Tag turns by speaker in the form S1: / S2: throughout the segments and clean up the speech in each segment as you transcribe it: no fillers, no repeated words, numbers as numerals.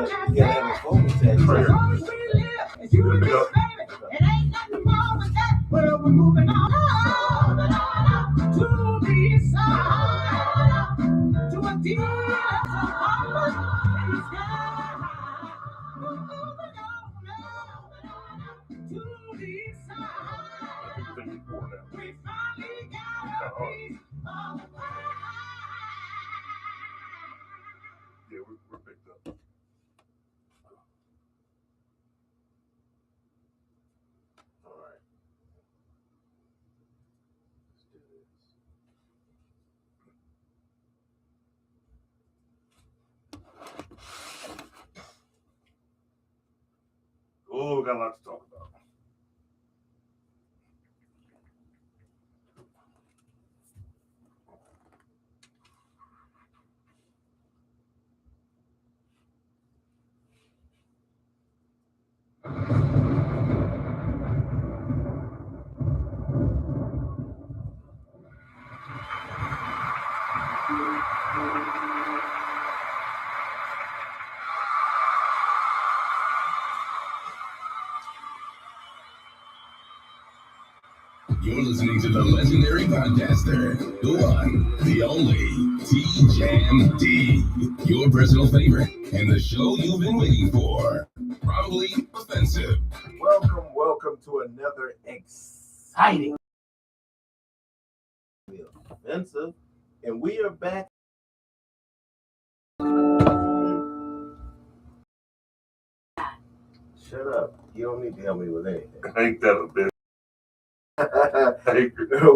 S1: gotta have a phone tag.
S2: Prayer.
S3: It ain't nothing wrong with that. Well, we're moving on to the side, to a deeper harmony in the sky. We're moving on to the side. We finally got a piece of the pie.
S2: Yeah, we're picked up.
S1: All right. Let's do this.
S2: Oh, we got a lot to talk about.
S4: You're listening to the legendary podcaster, the one, the only, T-Jam D, your personal favorite, and the show you've been waiting for. Probably offensive.
S1: Welcome to another exciting offensive, and we are back. Shut up! You don't need to help me with anything.
S2: Ain't that a bitch?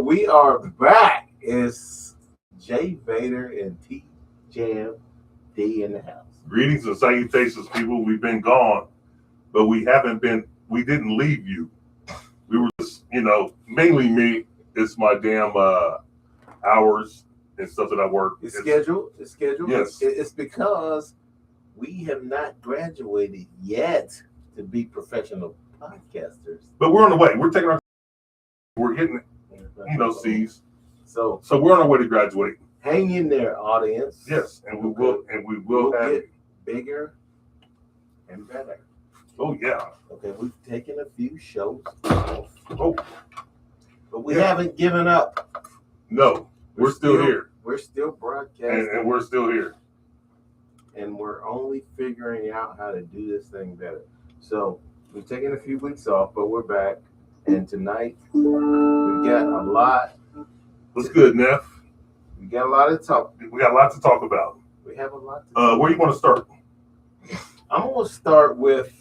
S1: We are back. It's Jay Vader and T Jam D in the house.
S2: Greetings and salutations, people. We've been gone, but we didn't leave you. We were just, mainly me. It's my damn hours and stuff that I work.
S1: It's scheduled.
S2: Yes.
S1: It's because we have not graduated yet to be professional podcasters.
S2: But we're on the way. We're taking our. We're hitting, C's. So we're on our way to graduate.
S1: Hang in there, audience.
S2: Yes, and we will have
S1: get bigger and better.
S2: Oh yeah.
S1: Okay, we've taken a few shows off.
S2: Oh.
S1: But we haven't given up.
S2: No, we're still here.
S1: We're still broadcasting.
S2: And we're still here.
S1: And we're only figuring out how to do this thing better. So we've taken a few weeks off, but we're back. And tonight we got a lot.
S2: What's good, Neff?
S1: We got a lot to talk.
S2: We got a lot to talk about.
S1: We have a lot to talk
S2: where you want to start?
S1: I'm going to start with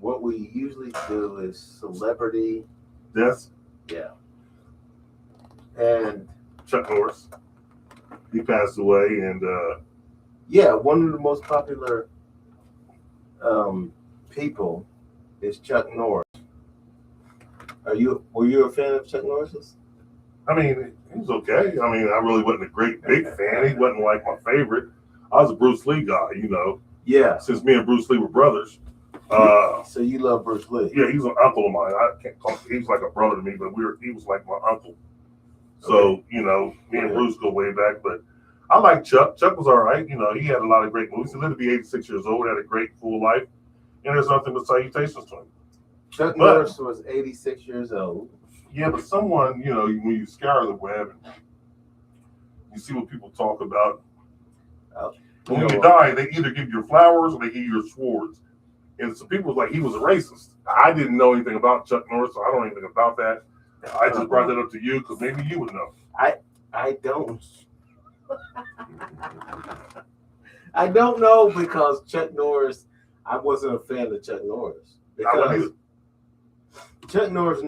S1: what we usually do is celebrity
S2: deaths.
S1: Yeah. And
S2: Chuck Norris. He passed away, and
S1: one of the most popular people is Chuck Norris. Were you a fan of Chuck Norris's?
S2: I mean, he was okay. I mean, I really wasn't a great big fan. He wasn't like my favorite. I was a Bruce Lee guy,
S1: Yeah.
S2: Since me and Bruce Lee were brothers.
S1: So you love Bruce Lee?
S2: Yeah, he's an uncle of mine. I can't call him, he was like a brother to me, but he was like my uncle. So, me and Bruce go way back, but I like Chuck. Chuck was all right. He had a lot of great movies. He lived to be 86 years old, had a great full life, and there's nothing but salutations to him.
S1: Chuck Norris was 86 years old.
S2: Yeah, but someone, when you scour the web and you see what people talk about, when you die, they either give you flowers or they give you your swords. And some people was like, he was a racist. I didn't know anything about Chuck Norris, so I don't know anything about that. I just brought that up to you because maybe you would know.
S1: I don't. I don't know because Chuck Norris, I wasn't a fan of Chuck Norris. Because Chuck Norris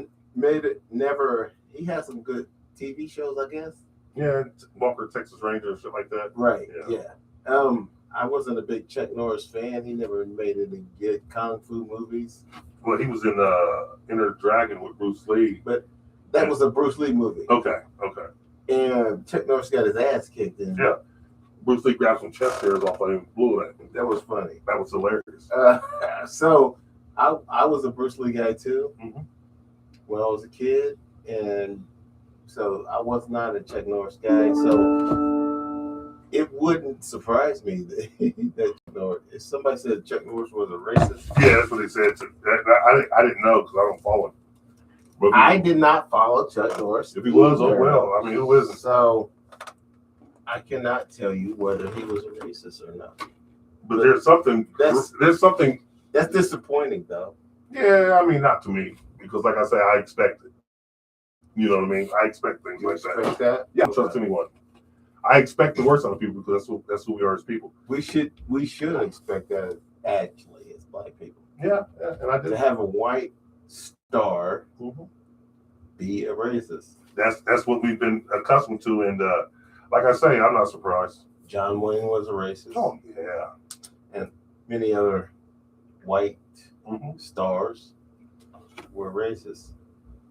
S1: he had some good TV shows, I guess.
S2: Yeah, Walker, Texas Ranger, and shit like that.
S1: Right, yeah. I wasn't a big Chuck Norris fan. He never made any good kung fu movies.
S2: Well, he was in Enter Dragon with Bruce Lee.
S1: But that was a Bruce Lee movie.
S2: Okay.
S1: And Chuck Norris got his ass kicked in.
S2: Yeah. Bruce Lee grabbed some chest hairs off of him and blew it.
S1: That was funny.
S2: That was hilarious.
S1: So I was a Bruce Lee guy too when I was a kid. And so I was not a Chuck Norris guy. So it wouldn't surprise me that if somebody said Chuck Norris was a racist.
S2: Yeah, that's what they said. I didn't know because I don't follow him. But
S1: I did not follow Chuck Norris.
S2: If he was, oh well. I mean, who isn't?
S1: So I cannot tell you whether he was a racist or not.
S2: But there's something. There's something.
S1: That's disappointing, though.
S2: Yeah, I mean, not to me because, like I say, I expect it. You know what I mean? I expect things like that. Yeah, I don't trust anyone. I expect the worst out of people because that's who we are as people.
S1: We should expect that actually as black people.
S2: Yeah, and I did.
S1: To have a white star be a racist.
S2: That's what we've been accustomed to, and like I say, I'm not surprised.
S1: John Wayne was a racist.
S2: Oh yeah,
S1: and many other white stars were racist.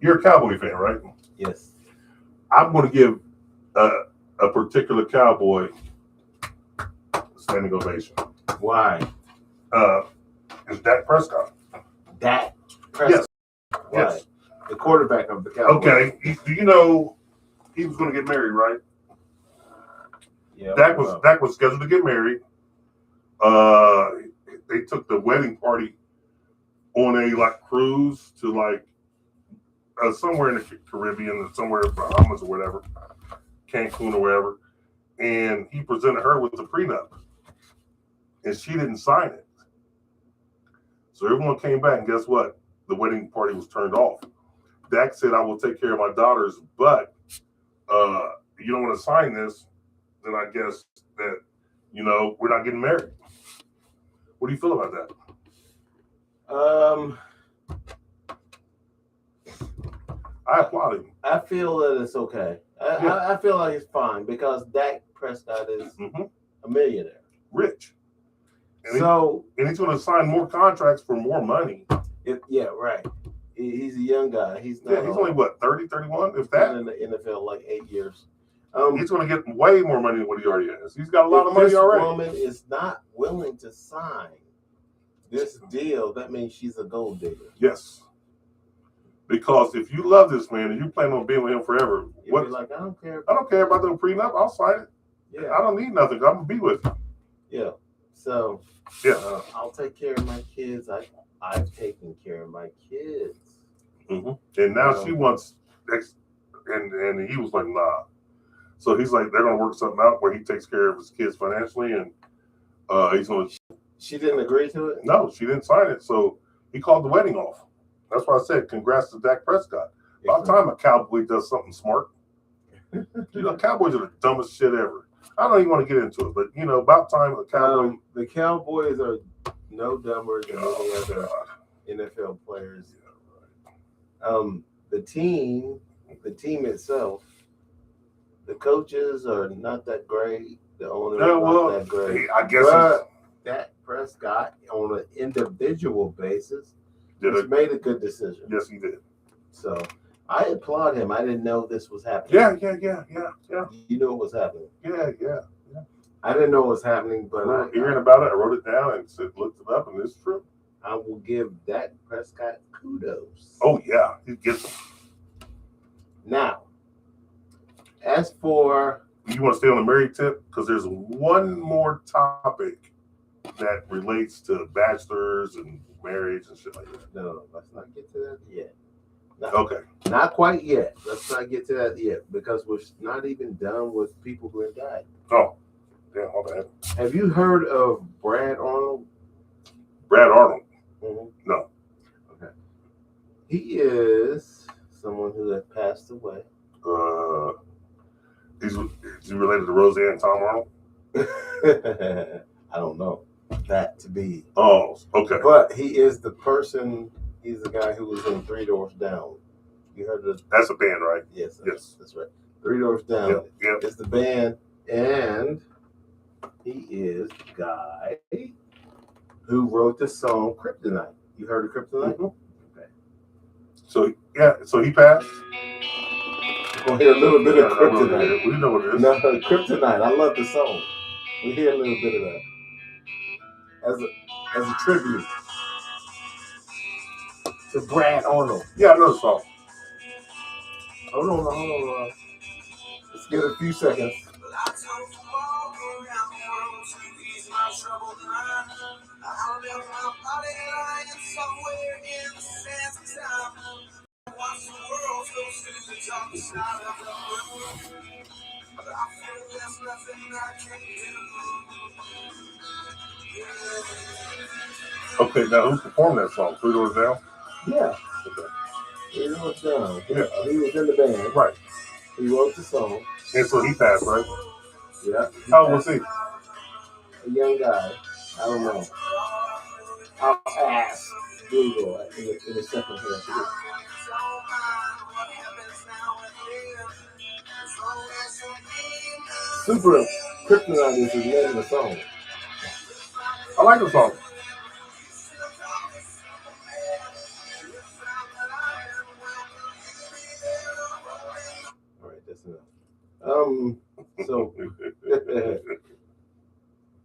S2: You're a Cowboy fan, right?
S1: Yes.
S2: I'm going to give a particular Cowboy a standing ovation.
S1: Why?
S2: It's Dak Prescott.
S1: Dak Prescott.
S2: Yes. Yes.
S1: The quarterback of the Cowboys.
S2: Okay. Do you know he was going to get married, right?
S1: Yeah.
S2: Dak was scheduled to get married. They took the wedding party on a cruise to somewhere in the Caribbean or somewhere in Bahamas or whatever, Cancun or wherever, and he presented her with the prenup, and she didn't sign it. So everyone came back, and guess what? The wedding party was turned off. Dak said, "I will take care of my daughters, but you don't want to sign this, then I guess that we're not getting married." What do you feel about that? I applaud him.
S1: I feel that it's okay. I feel like it's fine because Dak Prescott is a millionaire.
S2: Rich. And he's going to sign more contracts for more money.
S1: Yeah, right. He's a young guy. He's not.
S2: Yeah, he's only what, 30, 31? If that?
S1: In the NFL, like 8 years.
S2: He's going to get way more money than what he already has. He's got a lot of money already.
S1: If this woman is not willing to sign this deal, that means she's a gold digger.
S2: Yes. Because if you love this man and you plan on being with him forever,
S1: you'll be like, I don't care
S2: about the prenup. I'll sign it. Yeah, I don't need nothing. I'm gonna be with you.
S1: Yeah. So
S2: yeah,
S1: I'll take care of my kids. I've taken care of my kids.
S2: And now she wants and he was like, nah. So he's like, they're gonna work something out where he takes care of his kids financially, and he's gonna.
S1: She didn't agree to it.
S2: No, she didn't sign it. So he called the wedding off. That's why I said, congrats to Dak Prescott. About time a Cowboy does something smart. Cowboys are the dumbest shit ever. I don't even want to get into it, but about time a Cowboy.
S1: The Cowboys are no dumber than any other NFL players. The team itself, the coaches are not that great. The owner is not that great.
S2: I guess
S1: Dak Prescott, on an individual basis, made a good decision.
S2: Yes, he did.
S1: So I applaud him. I didn't know this was happening.
S2: Yeah.
S1: You knew it was happening.
S2: Yeah.
S1: I didn't know it was happening, but
S2: hearing about it, I wrote it down and looked it up, and it's true.
S1: I will give Dak Prescott kudos.
S2: Oh yeah, he gets them.
S1: Now, as for
S2: you want to stay on the married tip, because there's one more topic that relates to bachelors and marriage and shit like that.
S1: No, let's not get to that yet. No,
S2: okay.
S1: Not quite yet. Let's not get to that yet because we're not even done with people who have died.
S2: Oh, yeah, all bad.
S1: Have you heard of Brad Arnold?
S2: Brad Arnold? No.
S1: Okay. He is someone who has passed away.
S2: Is he related to Roseanne Tom Arnold?
S1: I don't know that to be.
S2: Oh, okay.
S1: But he is the person. He's the guy who was in Three Doors Down. You heard of?
S2: That's a band, right?
S1: Yes. That's right. Three Doors Down.
S2: Yep.
S1: It's the band, and he is the guy who wrote the song Kryptonite. You heard of Kryptonite? Okay.
S2: So he passed.
S1: We'll hear a little bit of Kryptonite.
S2: We know what it is.
S1: No, Kryptonite. I love the song. We hear a little bit of that as a tribute to Brad Arnold.
S2: Yeah, I know the song.
S1: Hold on. Let's give it a few seconds.
S2: Okay, now who performed that song? 3 Doors Down?
S1: Yeah.
S2: Okay.
S1: 3 Doors Down.
S2: Yeah.
S1: He was in the band.
S2: Right.
S1: He wrote the song.
S2: And so he passed, right?
S1: Yeah.
S2: How old was he?
S1: A young guy. I don't know. I'll ask Google in a second here. Super Kryptonite is the name of the song.
S2: I like the song.
S1: All right, that's enough. So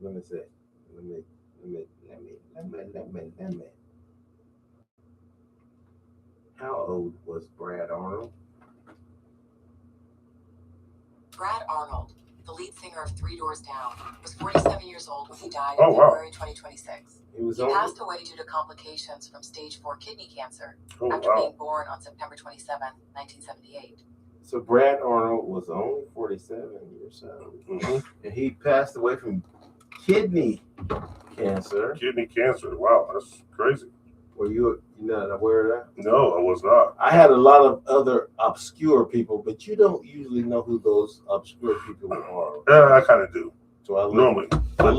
S1: let me see. Let me. How old was Brad Arnold?
S5: Brad Arnold, the lead singer of 3 Doors Down, was 47 years old when he died
S2: Oh,
S5: in
S2: wow.
S5: February 2026. He passed away due to complications from stage 4 kidney cancer after being born on September 27, 1978.
S1: So Brad Arnold was only 47 years old.
S2: Mm-hmm.
S1: And he passed away from kidney cancer.
S2: Kidney cancer. Wow, that's crazy.
S1: Were you not aware of that?
S2: No, I was not.
S1: I had a lot of other obscure people, but you don't usually know who those obscure people are.
S2: Yeah, I kind of do.
S1: So I
S2: normally. I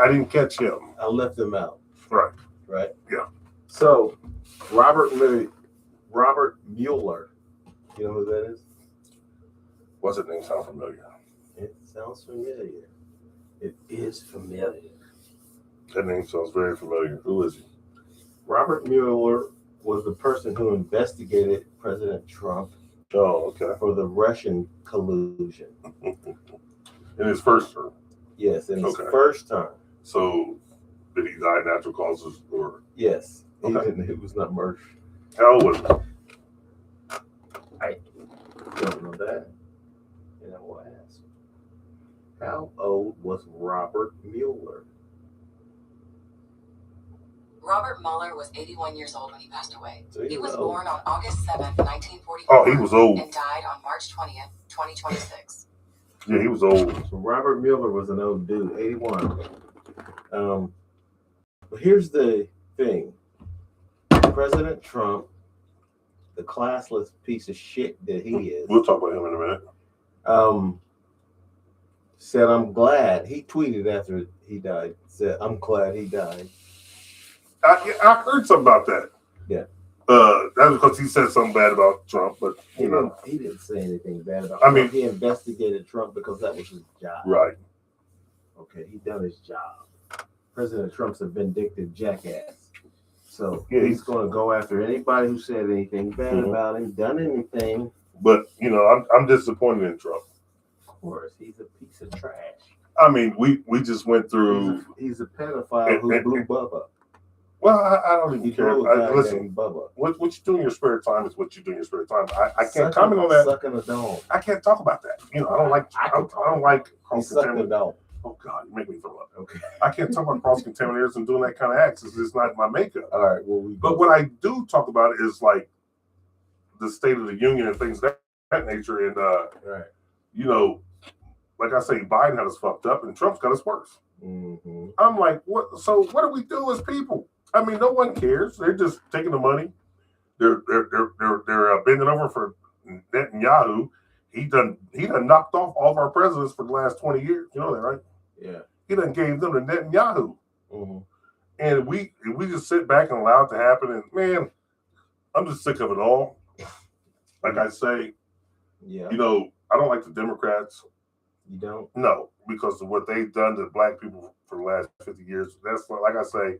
S2: didn't catch him.
S1: I left them out.
S2: Right.
S1: Right?
S2: Yeah.
S1: So Robert Mueller, you know who that is?
S2: What's that name sound familiar?
S1: It sounds familiar. It is familiar.
S2: That name sounds very familiar. Who is he?
S1: Robert Mueller was the person who investigated President Trump
S2: for
S1: the Russian collusion.
S2: In his first term?
S1: Yes, in his first term.
S2: So, did he die of natural causes? Or
S1: yes, he was not murdered.
S2: How old was he?
S1: I don't know that. And I will ask. How old was Robert Mueller?
S5: Robert Mueller was 81 years old when he passed away. So he was born on August 7th, 1944.
S2: Oh, he was old.
S5: And died on March 20th, 2026.
S2: Yeah, he was old.
S1: So Robert Mueller was an old dude, 81. But here's the thing. President Trump, the classless piece of shit that he is.
S2: We'll talk about him in a minute.
S1: Said, I'm glad. He tweeted after he died. Said, I'm glad he died.
S2: I heard something about that.
S1: Yeah.
S2: That was because he said something bad about Trump, but
S1: he didn't say anything bad about
S2: Trump.
S1: He investigated Trump because that was his job.
S2: Right.
S1: Okay, he done his job. President Trump's a vindictive jackass. So he's going to go after anybody who said anything bad about him, done anything.
S2: But, I'm disappointed in Trump.
S1: Of course, he's a piece of trash.
S2: I mean, we just went through.
S1: He's a pedophile who blew Bubba.
S2: Well, I don't even care. Listen,
S1: Bubba.
S2: What you do in your spare time is what you do in your spare time. I can't comment on that.
S1: Sucking a dome.
S2: I can't talk about that. I don't like. I don't like cross contamination. Oh God, you make me throw up.
S1: Okay.
S2: I can't talk about cross contaminators and doing that kind of acts. It's just not my makeup.
S1: All right. Well,
S2: but what I do talk about is like the State of the Union and things of that nature. And
S1: right.
S2: Like I say, Biden had us fucked up, and Trump's got us worse.
S1: Mm-hmm.
S2: I'm like, what? So what do we do as people? I mean, no one cares. They're just taking the money. They're bending over for Netanyahu. He done knocked off all of our presidents for the last 20 years. You know that, right?
S1: Yeah.
S2: He done gave them to Netanyahu.
S1: Mm-hmm.
S2: And we just sit back and allow it to happen. And man, I'm just sick of it all. Like I say,
S1: yeah.
S2: I don't like the Democrats.
S1: You don't?
S2: No, because of what they've done to black people for the last 50 years. That's like I say,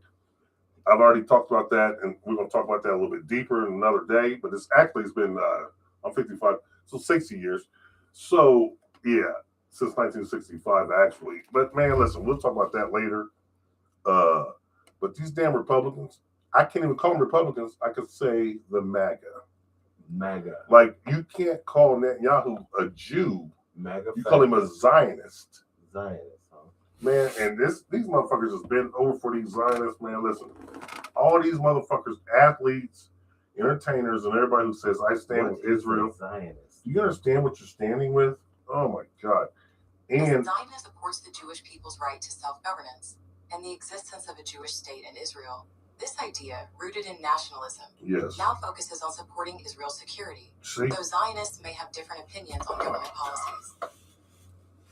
S2: I've already talked about that, and we're going to talk about that a little bit deeper in another day. But it's been, I'm 55, so 60 years. So, yeah, since 1965, actually. But, man, listen, we'll talk about that later. But these damn Republicans, I can't even call them Republicans. I could say the MAGA.
S1: MAGA.
S2: Like, you can't call Netanyahu a Jew.
S1: MAGA.
S2: You call him a Zionist.
S1: Zionist, huh?
S2: Man, and these motherfuckers has been over for these Zionists, man. Listen, all these motherfuckers, athletes, entertainers, and everybody who says, I stand with Israel. Zionists? Do you understand what you're standing with? Oh my God. And
S5: Zionism supports the Jewish people's right to self-governance and the existence of a Jewish state in Israel. This idea, rooted in nationalism, now focuses on supporting Israel's security, though Zionists may have different opinions on government policies.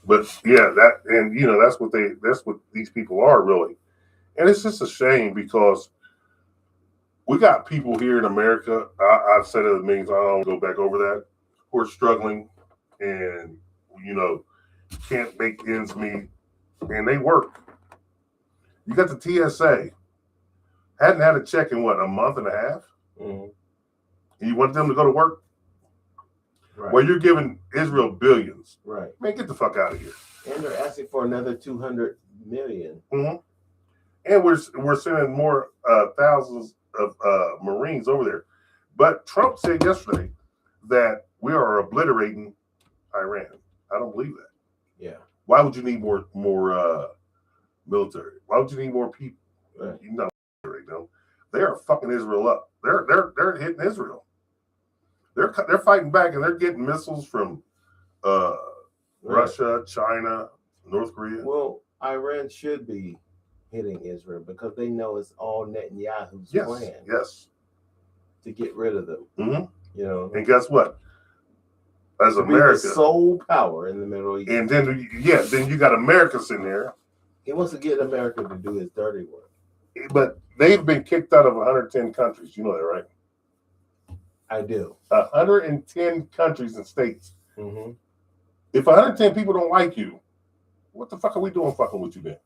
S2: But yeah, that's what these people are really. And it's just a shame because we got people here in America, I've said it a million times, I don't go back over that, who are struggling and, can't make ends meet, and they work. You got the TSA, hadn't had a check in a month and a half? Mm-hmm. And you want them to go to work? Right. Well, you're giving Israel billions. Right. Man, get the fuck out of here.
S1: And they're asking for another 200 million.
S2: Mm-hmm. And we're sending more thousands of Marines over there. But Trump said yesterday that we are obliterating Iran. I don't believe that. Yeah. Why would you need more military? Why would you need more people? Right. They are fucking Israel up. They're hitting Israel. They're fighting back, and they're getting missiles from Russia, China, North Korea.
S1: Well, Iran should be hitting Israel because they know it's all Netanyahu's plan.
S2: Yes.
S1: To get rid of them.
S2: Mm-hmm. And guess what? As America,
S1: sole power in the Middle East.
S2: And then you got America sitting there.
S1: He wants to get America to do his dirty work.
S2: But they've been kicked out of 110 countries. You know that, right?
S1: I do.
S2: 110 countries and states.
S1: Mm-hmm.
S2: If 110 people don't like you, what the fuck are we doing fucking with you then?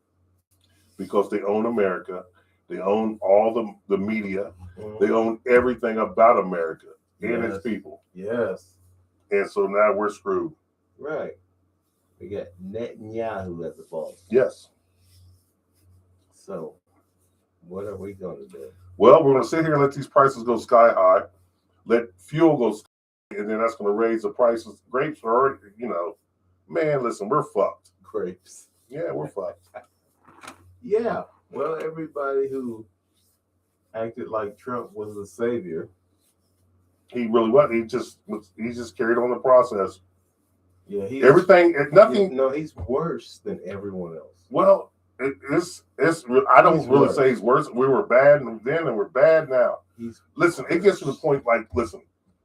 S2: Because they own America. They own all the media. Mm-hmm. They own everything about America and its people.
S1: Yes.
S2: And so now we're screwed.
S1: Right. We got Netanyahu as the boss.
S2: Yes.
S1: So what are we going to do?
S2: Well, we're going to sit here and let these prices go sky high. Let fuel go sky high, and then that's going to raise the prices. Grapes are already, man, listen, we're fucked.
S1: Grapes.
S2: Yeah, we're fucked.
S1: Yeah. Well, everybody who acted like Trump was the savior.
S2: He really was. He just carried on the process.
S1: Yeah,
S2: nothing.
S1: No, he's worse than everyone else.
S2: Well, it's. I don't really say he's worse. We were bad then, and we're bad now. Listen, it gets to the point. Listen,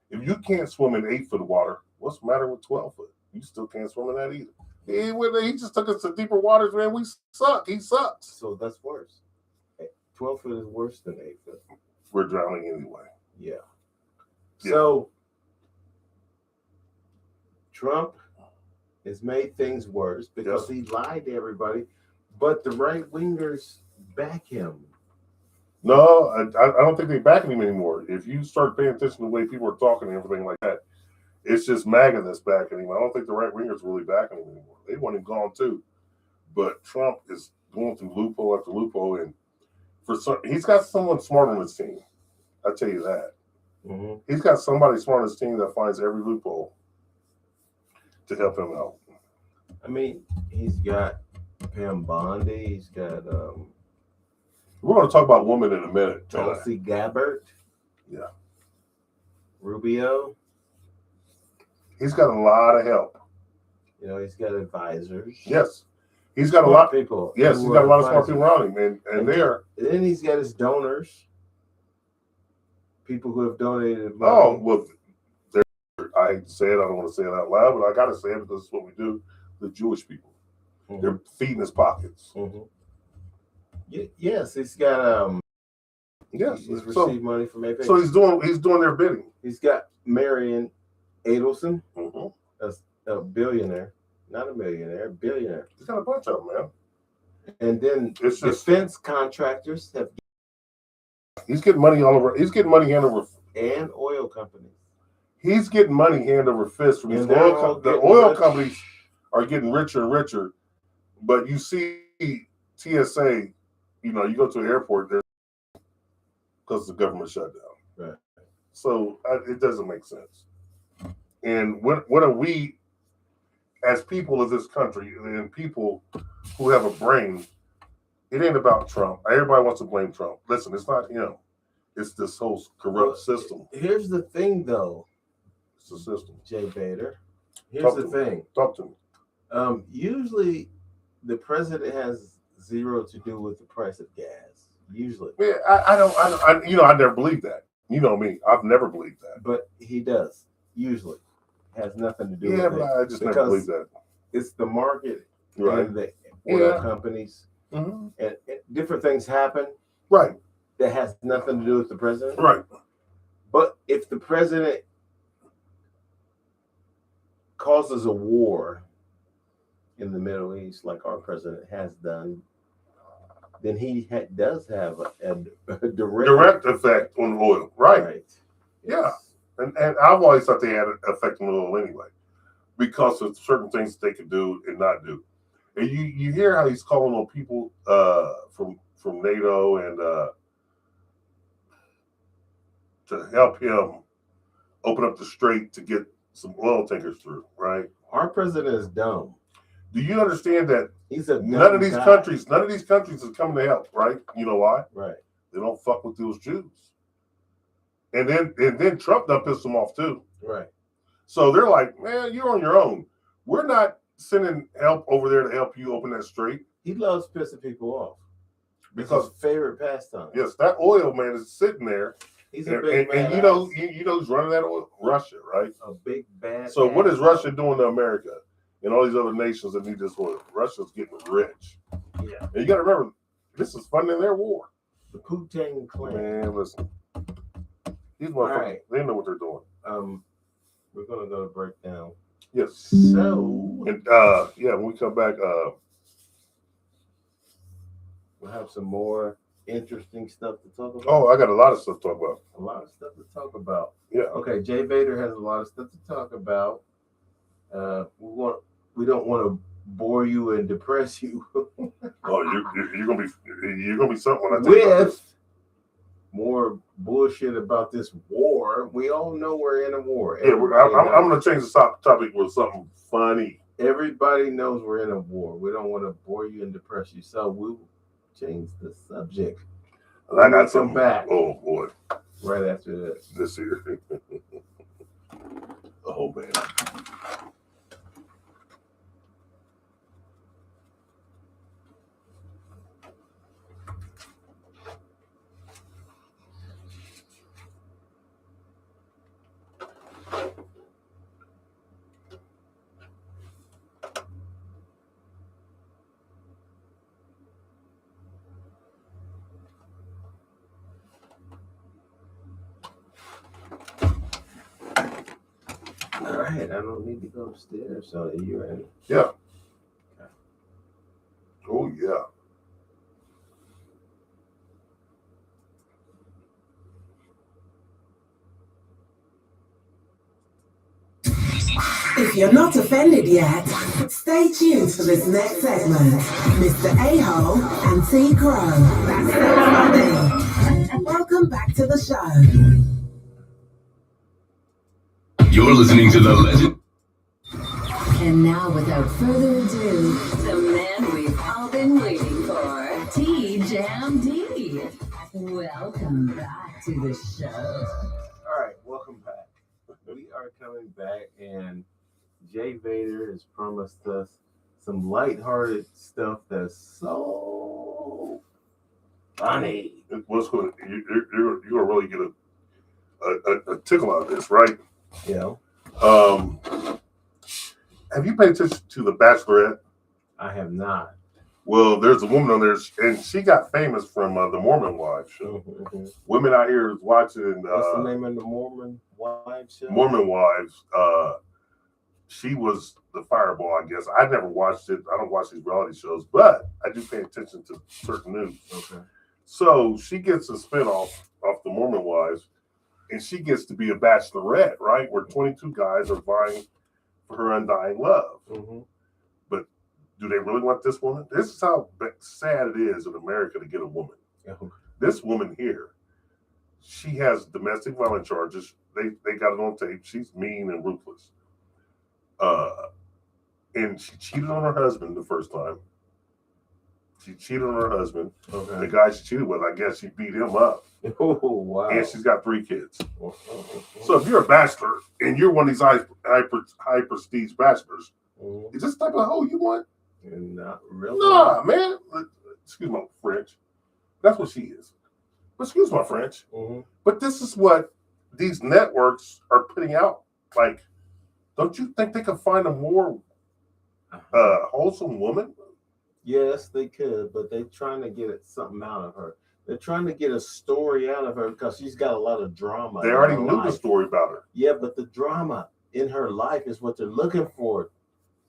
S2: if you can't swim in 8 foot water, what's the matter with 12 foot? You still can't swim in that either. He just took us to deeper waters, man. We suck. He sucks.
S1: So that's worse. 12 foot is worse than 8 foot.
S2: We're drowning anyway.
S1: Yeah. So Trump has made things worse because he lied to everybody, but the right wingers back him.
S2: No, I don't think they backing him anymore. If you start paying attention to the way people are talking and everything like that, it's just MAGA that's backing him. I don't think the right wingers are really backing him anymore. They want him gone too. But Trump is going through loophole after loophole, and he's got someone smart on his team. I tell you that. Mm-hmm. He's got somebody smart on his team that finds every loophole to help him out.
S1: I mean, he's got Pam Bondi. He's got.
S2: We're going to talk about women in a minute.
S1: Tulsi Gabbard.
S2: Yeah.
S1: Rubio.
S2: He's got a lot of help.
S1: He's got advisors.
S2: Yes. He's got a lot of
S1: people.
S2: Yes, he's got a lot of smart people around him, and they're.
S1: And then he's got his donors. People who have donated money.
S2: Oh, well, I hate to say it. I don't want to say it out loud, but I got to say it because it's what we do. The Jewish people. Mm-hmm. They're feeding his pockets.
S1: Mm-hmm. Yes, he's got.
S2: Yes,
S1: he's received money from AP.
S2: So he's doing their bidding.
S1: He's got Marion Adelson,
S2: mm-hmm.
S1: a billionaire, not a millionaire, billionaire.
S2: He's got a bunch of them, man.
S1: And then defense contractors have.
S2: He's getting money all over. He's getting money hand over.
S1: And oil companies.
S2: He's getting money hand over fist from these oil. The oil companies are getting richer and richer, but you see TSA. You go to an airport there because the government shut down.
S1: Right.
S2: So it doesn't make sense. And what are we as people of this country and people who have a brain, it ain't about Trump. Everybody wants to blame Trump. Listen, it's not him. It's this whole corrupt system.
S1: Here's the thing, though.
S2: It's the system.
S1: Jay Bader. Here's the thing.
S2: Talk to me.
S1: Usually, the president has zero to do with the price of gas. Usually.
S2: Yeah, I never believed that. You know me. I've never believed that.
S1: But he does. Usually. Has nothing to do with it.
S2: Yeah, but I just never believed that.
S1: It's the market
S2: right.
S1: and the oil companies. Mm-hmm. And different things happen.
S2: Right.
S1: That has nothing to do with the president.
S2: Right.
S1: But if the president causes a war in the Middle East, like our president has done, then he does have a direct effect
S2: on oil. Right. Yeah. And I've always thought they had an effect on oil anyway, because of certain things they could do and not do. And you hear how he's calling on people from NATO and to help him open up the strait to get some oil tankers through, right?
S1: Our president is dumb.
S2: Do you understand that
S1: none
S2: of these countries is coming to help, right? You know why?
S1: Right.
S2: They don't fuck with those Jews. And then Trump done pissed them off too.
S1: Right.
S2: So they're like, man, you're on your own. We're not sending help over there to help you open that strait.
S1: He loves pissing people off.
S2: Because
S1: his favorite pastime.
S2: Yes, that oil man is sitting there.
S1: He's a big
S2: and you know who's running that oil? Russia, right?
S1: A big bad.
S2: So what is Russia doing to America and all these other nations that need this oil? Russia's getting rich.
S1: Yeah.
S2: And you got to remember, this is funding their war.
S1: The Putin clan.
S2: Man, listen. These motherfuckers, they know what they're doing.
S1: We're gonna go to breakdown.
S2: Yes.
S1: So
S2: and when we come back,
S1: we'll have some more interesting stuff to talk about.
S2: Oh, I got a lot of stuff to talk about.
S1: A lot of stuff to talk about.
S2: Yeah.
S1: Okay, Jay Vader has a lot of stuff to talk about. We don't want to bore you and depress you.
S2: Oh, you're gonna be something when I tell you about this.
S1: More bullshit about this war. We all know we're in a war.
S2: Yeah, I'm going to change the topic with something funny.
S1: Everybody knows we're in a war. We don't want to bore you and depress you, so we'll change the subject.
S2: I got some
S1: back.
S2: Oh boy!
S1: Right after
S2: this year. Oh man.
S1: All right, I don't need to go upstairs. So are you ready?
S2: Yeah. Okay. Oh yeah.
S6: If you're not offended yet, stay tuned for this next segment. Mr. A-Hole and T. Crowe. That's so funny. Welcome back to the show.
S4: You're listening to The Legend.
S7: And now, without further ado, the man we've all been waiting for, T-Jam D. Welcome back to the show.
S1: All right, welcome back. We are coming back, and Jay Vader has promised us some lighthearted stuff that's so funny.
S2: What's going? You're gonna really get a tickle out of this, right?
S1: Yeah.
S2: Have you paid attention to The Bachelorette?
S1: I have not.
S2: Well, there's a woman on there, and she got famous from the Mormon Wives show. Mm-hmm. Women out here is watching.
S1: What's the name of the Mormon Wives show?
S2: Mormon Wives. She was the fireball, I guess. I never watched it. I don't watch these reality shows, but I do pay attention to certain news.
S1: Okay.
S2: So she gets a spinoff off the Mormon Wives, and she gets to be a bachelorette, right? Where 22 guys are vying for her undying love. Mm-hmm. But do they really want this woman? This is how sad it is in America to get a woman. Mm-hmm. This woman here, she has domestic violence charges. They got it on tape. She's mean and ruthless. And she cheated on her husband the first time. She cheated on her husband.
S1: Okay.
S2: The guy she cheated with, I guess she beat him up.
S1: Oh, wow.
S2: And she's got 3 kids. So if you're a bachelor and you're one of these high prestige bachelors, is this the type of hoe you want?
S1: Not really.
S2: Nah, man. Excuse my French. That's what she is. But excuse my French. But this is what these networks are putting out. Like, don't you think they could find a more wholesome woman?
S1: Yes, they could, but they're trying to get something out of her. They're trying to get a story out of her because she's got a lot of drama.
S2: They already knew the story about her.
S1: Yeah, but the drama in her life is what they're looking for,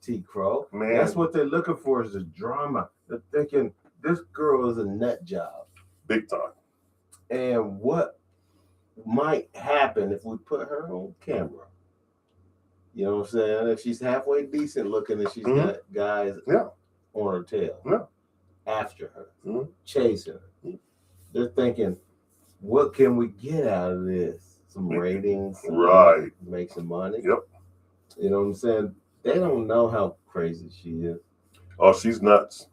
S1: T. Crowe. Man. That's what they're looking for is the drama. They're thinking this girl is a nut job.
S2: Big time.
S1: And what might happen if we put her on camera? You know what I'm saying? If she's halfway decent looking and she's got guys on her tail, after her, chasing her. They're thinking, what can we get out of this? Some ratings,
S2: right?
S1: Make some money.
S2: Yep.
S1: You know what I'm saying? They don't know how crazy she is.
S2: Oh, she's nuts.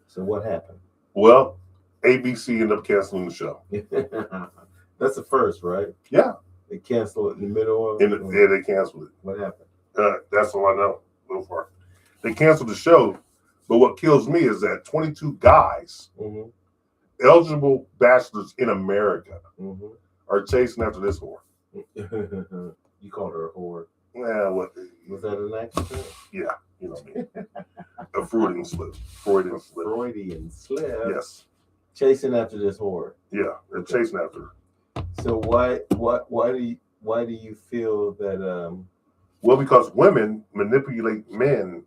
S1: So what happened?
S2: Well, ABC ended up canceling the show.
S1: That's the first, right?
S2: Yeah.
S1: They canceled it in the middle of
S2: it. Yeah, they canceled it.
S1: What happened?
S2: That's all I know so far. They canceled the show, but what kills me is that 22 guys, eligible bachelors in America, are chasing after this whore.
S1: You called her a whore.
S2: Yeah, what?
S1: Was that an accident?
S2: Yeah, you know what I mean. A Freudian slip.
S1: Freudian slip.
S2: Yes.
S1: Chasing after this whore.
S2: Yeah, they're chasing after her.
S1: So why do you feel that?
S2: Well, because women manipulate men,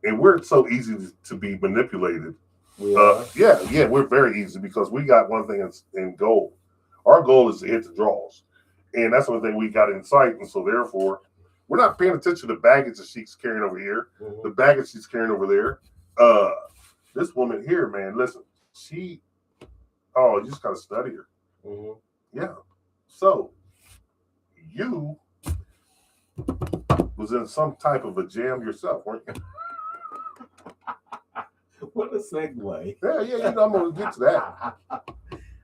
S2: and we're so easy to be manipulated. Yeah, we're very easy because we got one thing in goal. Our goal is to hit the draws, and that's one thing we got in sight. And so therefore, we're not paying attention to the baggage that she's carrying over here, the baggage she's carrying over there. This woman here, man, listen, you just gotta study her. Yeah. So you was in some type of a jam yourself, weren't you?
S1: What a segue.
S2: Yeah, I'm gonna get to that.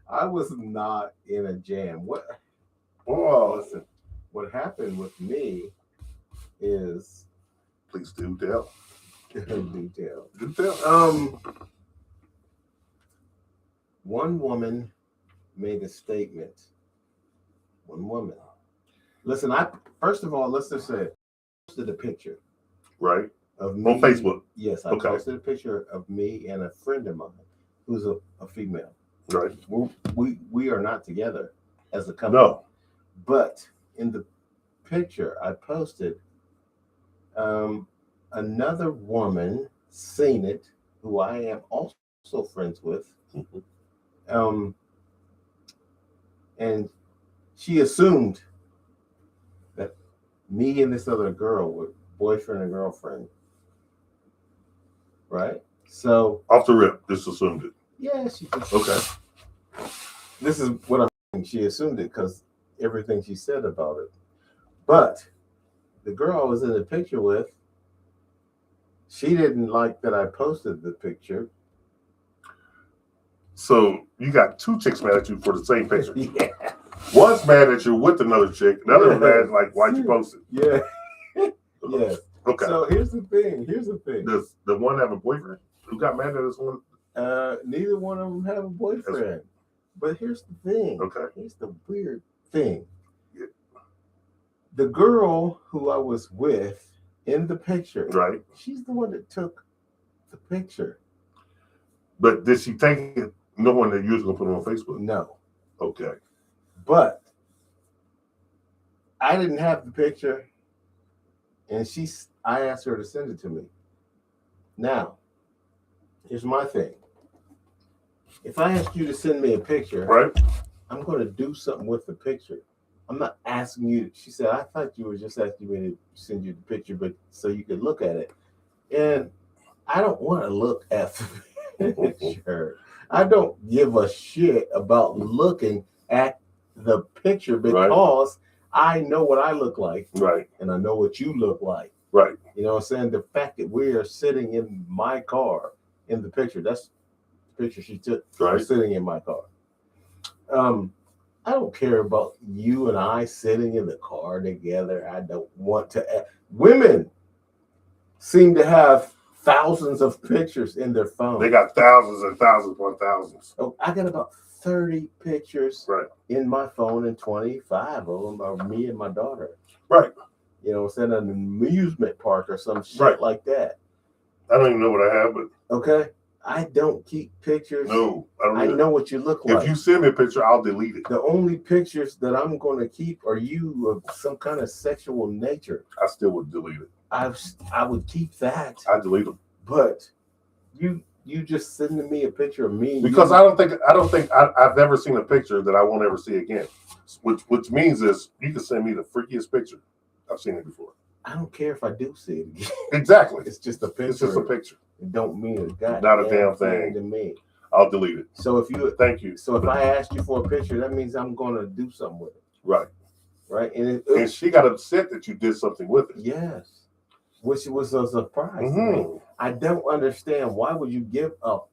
S1: I was not in a jam. Listen, what happened with me is
S2: please do tell.
S1: Do tell. One woman made a statement. One woman. Listen, first of all, let's just say I posted a picture.
S2: Right.
S1: Of me.
S2: On Facebook.
S1: Yes, I posted a picture of me and a friend of mine who's a female.
S2: Right.
S1: We are not together as a couple.
S2: No.
S1: But in the picture I posted, another woman seen it, who I am also friends with. And she assumed that me and this other girl were boyfriend and girlfriend. Right? So
S2: off the rip, just assumed it.
S1: Yeah, she just,
S2: okay.
S1: This is what I'm saying. She assumed it because everything she said about it. But the girl I was in the picture with, she didn't like that I posted the picture.
S2: So you got 2 chicks mad at you for the same picture.
S1: Yeah.
S2: One's mad at you with another chick. The other mad like, why'd you post it?
S1: Yeah. Yes.
S2: Okay.
S1: So here's the thing.
S2: Does the one have a boyfriend? Who got mad at this one?
S1: Neither one of them have a boyfriend. But here's the thing.
S2: Okay.
S1: Here's the weird thing.
S2: Yeah.
S1: The girl who I was with in the picture,
S2: right?
S1: She's the one that took the picture.
S2: But did she take it knowing that you was gonna put it on Facebook?
S1: No.
S2: Okay.
S1: But I didn't have the picture, and I asked her to send it to me. Now, here's my thing. If I ask you to send me a picture,
S2: right,
S1: I'm going to do something with the picture. I'm not asking you. She said, I thought you were just asking me to send you the picture, but so you could look at it. And I don't want to look at the picture. I don't give a shit about looking at the picture because I know what I look like.
S2: Right.
S1: And I know what you look like.
S2: Right.
S1: You know what I'm saying? The fact that we are sitting in my car in the picture, that's the picture she took.
S2: Right.
S1: Sitting in my car. I don't care about you and I sitting in the car together. I don't want to. Women seem to have thousands of pictures in their phone.
S2: They got thousands and thousands upon thousands.
S1: Oh, I got about 30 pictures in my phone, and 25 of them are me and my daughter.
S2: Right.
S1: You know, it's in an amusement park or some shit like that.
S2: I don't even know what I have, but
S1: okay. I don't keep pictures.
S2: No,
S1: I know what you look like.
S2: If you send me a picture, I'll delete it.
S1: The only pictures that I'm going to keep are you of some kind of sexual nature.
S2: I still would delete it.
S1: I would keep that.
S2: I delete them.
S1: But you just sending me a picture of me
S2: because I don't think I've never seen a picture that I won't ever see again. Which means is you can send me the freakiest picture. I've seen it before.
S1: I don't care if I do see it again.
S2: Exactly.
S1: It's just a picture.
S2: It's just a picture.
S1: It don't mean a goddamn
S2: not a damn thing
S1: to me.
S2: I'll delete it.
S1: So if you
S2: thank you.
S1: So if I asked you for a picture, that means I'm gonna do something with it.
S2: Right.
S1: Right. And
S2: she got upset that you did something with it.
S1: Yes. Which was a surprise to me. I don't understand. Why would you give up?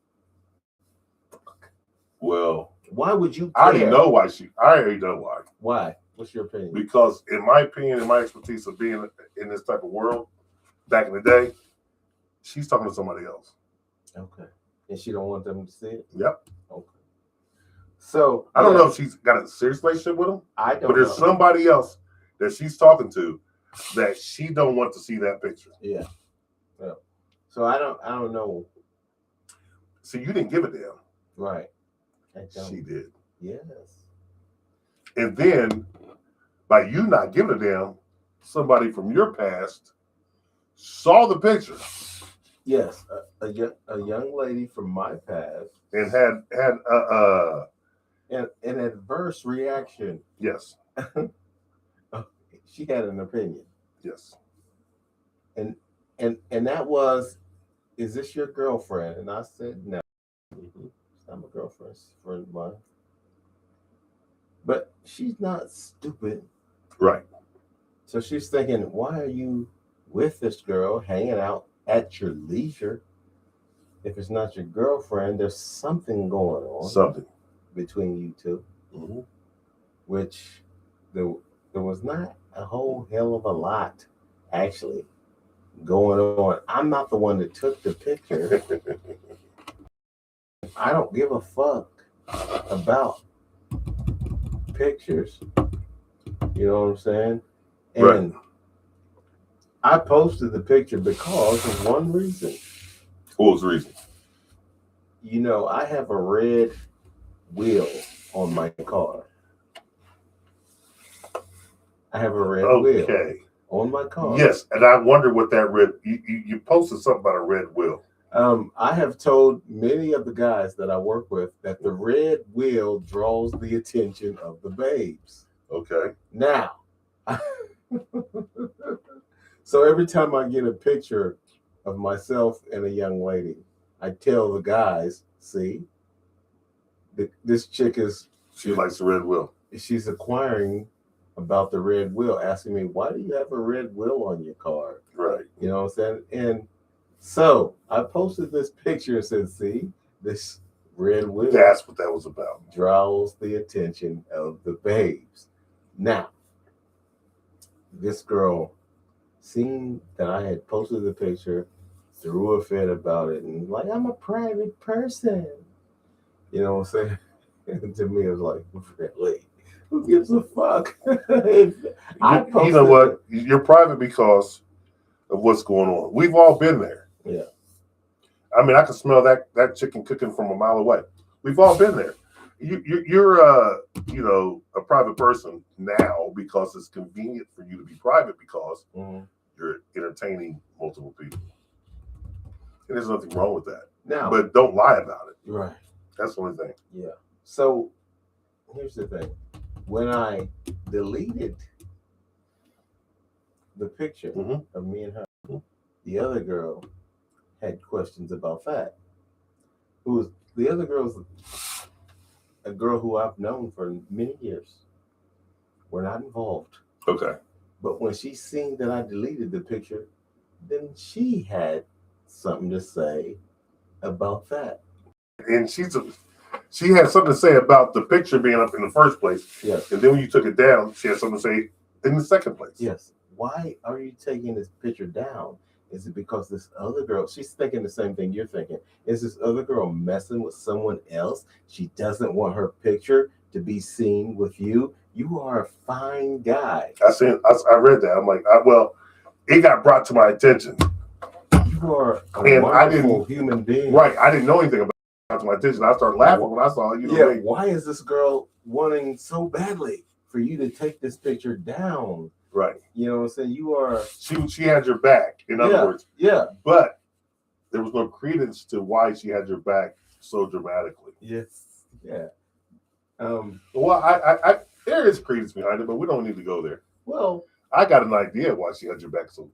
S2: Well,
S1: why would you care?
S2: I already know why. I already know why.
S1: Why? What's your opinion?
S2: Because in my opinion, in my expertise of being in this type of world, back in the day, she's talking to somebody else.
S1: Okay. And she don't want them to see it?
S2: Yep.
S1: Okay. So
S2: I don't know if she's got a serious relationship with him.
S1: I don't
S2: But there's somebody else that she's talking to that she don't want to see that picture.
S1: Yeah. Yeah. So I don't know.
S2: See, you didn't give a damn.
S1: Right.
S2: She did.
S1: Yes.
S2: And then by you not giving a damn, somebody from your past saw the picture.
S1: Yes, a young lady from my past,
S2: and had
S1: an adverse reaction.
S2: Yes.
S1: She had an opinion.
S2: Yes.
S1: And that was, is this your girlfriend? And I said no. I'm a girlfriend, friend of mine. But she's not stupid.
S2: Right.
S1: So she's thinking, why are you with this girl hanging out at your leisure? If it's not your girlfriend, there's something going on.
S2: Something
S1: between you two. Mm-hmm. Which there was not a whole hell of a lot actually going on. I'm not the one that took the picture. I don't give a fuck about pictures. You know what I'm saying? And
S2: right.
S1: I posted the picture because of one reason.
S2: What was the reason?
S1: You know, I have a red wheel on my car. I have a red wheel on my car.
S2: Yes, and I wonder what that red. You posted something about a red wheel.
S1: I have told many of the guys that I work with that the red wheel draws the attention of the babes.
S2: Okay.
S1: Now, so every time I get a picture of myself and a young lady, I tell the guys, see, this chick
S2: she likes the red wheel.
S1: She's inquiring about the red wheel, asking me, why do you have a red wheel on your car?
S2: Right.
S1: You know what I'm saying? And so I posted this picture and said, see, this red wheel.
S2: That's what that was about.
S1: Draws the attention of the babes. Now, this girl seen that I had posted the picture, threw a fit about it, and like, I'm a private person. You know what I'm saying? And to me, it was like, really? Who gives a fuck?
S2: You know what? You're private because of what's going on. We've all been there.
S1: Yeah.
S2: I mean, I can smell that chicken cooking from a mile away. We've all been there. You're a private person now because it's convenient for you to be private because you're entertaining multiple people. And there's nothing wrong with that.
S1: Now,
S2: but don't lie about it.
S1: Right.
S2: That's the only thing.
S1: Yeah. So here's the thing. When I deleted the picture of me and her, the other girl had questions about that. The other girl's a girl who I've known for many years. We're not involved.
S2: Okay.
S1: But when she seen that I deleted the picture, then she had something to say about that.
S2: And she had something to say about the picture being up in the first place.
S1: Yes.
S2: And then when you took it down, she had something to say in the second place.
S1: Yes. Why are you taking this picture down? Is it because this other girl, she's thinking the same thing you're thinking? Is this other girl messing with someone else? She doesn't want her picture to be seen with you. You are a fine guy.
S2: I read that. I'm like, well, it got brought to my attention.
S1: You are a wonderful human being.
S2: Right. I didn't know anything about it. Got to my attention. I started laughing when I saw it.
S1: Why is this girl wanting so badly for you to take this picture down?
S2: Right.
S1: You know what I'm saying? You are.
S2: She had your back, in other words.
S1: Yeah.
S2: But there was no credence to why she had your back so dramatically.
S1: Yes. Yeah.
S2: Well, I there is credence behind it, but we don't need to go there.
S1: Well,
S2: I got an idea why she had your back so.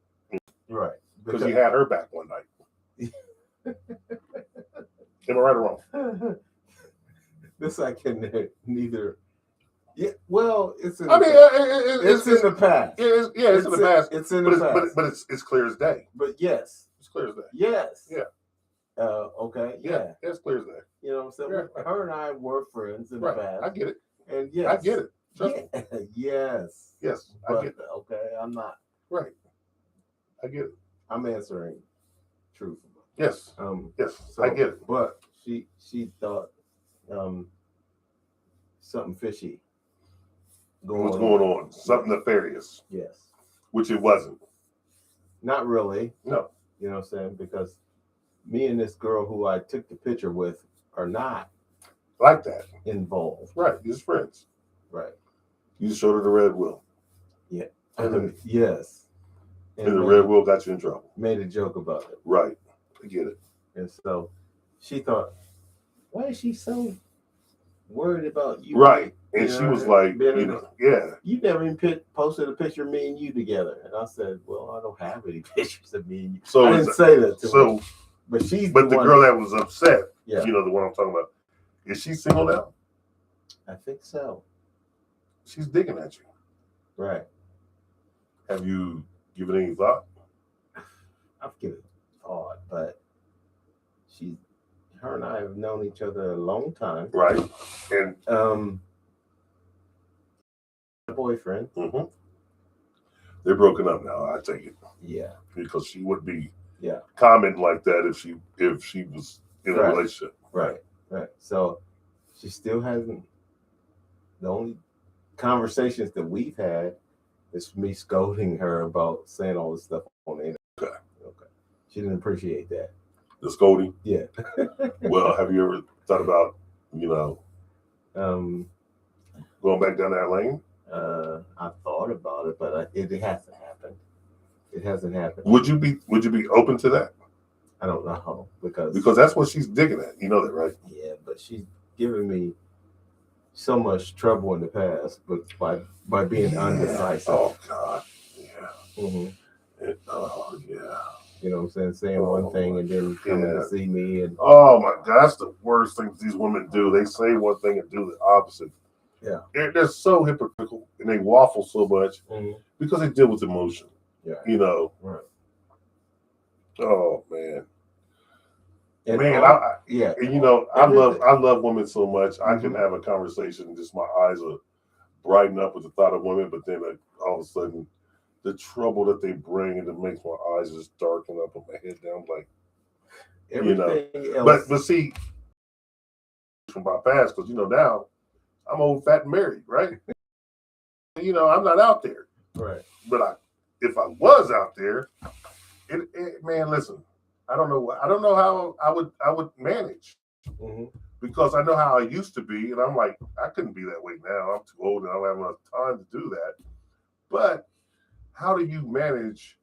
S1: Right.
S2: Because you had her back one night. Am I right or wrong?
S1: This I can neither. Yeah, well, it's in.
S2: It's in
S1: the past.
S2: It's in the past.
S1: It's in the past.
S2: But it's clear as day.
S1: But yes,
S2: it's clear as day.
S1: Yes.
S2: Yeah.
S1: Okay. Yeah.
S2: It's clear as day.
S1: You know what I'm saying? Yeah. Her and I were friends in the past.
S2: I get it.
S1: And yes,
S2: I get it.
S1: Yes.
S2: Yes.
S1: But,
S2: I get it.
S1: Okay, I'm not.
S2: Right. I get it.
S1: I'm answering truthfully.
S2: Yes. Yes. So, I get it.
S1: But she thought something fishy.
S2: What's going on? Something nefarious.
S1: Yes.
S2: Which it wasn't.
S1: Not really.
S2: No.
S1: You know what I'm saying? Because me and this girl who I took the picture with are not
S2: like that
S1: involved.
S2: Right. You're just friends.
S1: Right.
S2: You just showed her the red wheel.
S1: Yeah. Yes.
S2: And the red wheel got you in trouble.
S1: Made a joke about it.
S2: Right. I get it.
S1: And so she thought, why is she so worried about you?
S2: Right. And she was like, yeah.
S1: You never even posted a picture of me and you together. And I said, well, I don't have any pictures of me and you. So I didn't say that to her. But the
S2: girl that was upset, the one I'm talking about, is she single now?
S1: I think so.
S2: She's digging at you.
S1: Right.
S2: Have you given any thought?
S1: I've given thought, but her and I have known each other a long time.
S2: Right. And
S1: boyfriend.
S2: Mm-hmm. They're broken up now, I take it.
S1: Yeah.
S2: Because she would be commenting like that if she was in a relationship.
S1: Right. So she still hasn't. The only conversations that we've had is me scolding her about saying all this stuff on the internet. Okay. She didn't appreciate that.
S2: The scolding?
S1: Yeah.
S2: Well, have you ever thought about, going back down that lane?
S1: I thought about it, but it hasn't happened. It hasn't happened.
S2: Would you be open to that?
S1: I don't know
S2: because that's what she's digging at. You know that, right?
S1: Yeah, but she's given me so much trouble in the past, but by being undecisive.
S2: Oh God. Yeah.
S1: Mm-hmm.
S2: Yeah.
S1: You know what I'm saying? Saying one thing and then coming to see me and
S2: oh my God, that's the worst thing these women do. They say one thing and do the opposite.
S1: Yeah.
S2: They're so hypocritical and they waffle so much because they deal with emotion.
S1: Yeah.
S2: Right. Oh man.
S1: And
S2: I love women so much. I can have a conversation, just my eyes are brighten up with the thought of women, but then all of a sudden the trouble that they bring and it makes my eyes just darken up and my head down like
S1: everything else.
S2: But see from my past, because now I'm old, fat, and married, right? I'm not out there.
S1: Right.
S2: But if I was out there, man, listen, I don't know how I would manage because I know how I used to be, and I'm like, I couldn't be that way now. I'm too old and I don't have enough time to do that. But how do you manage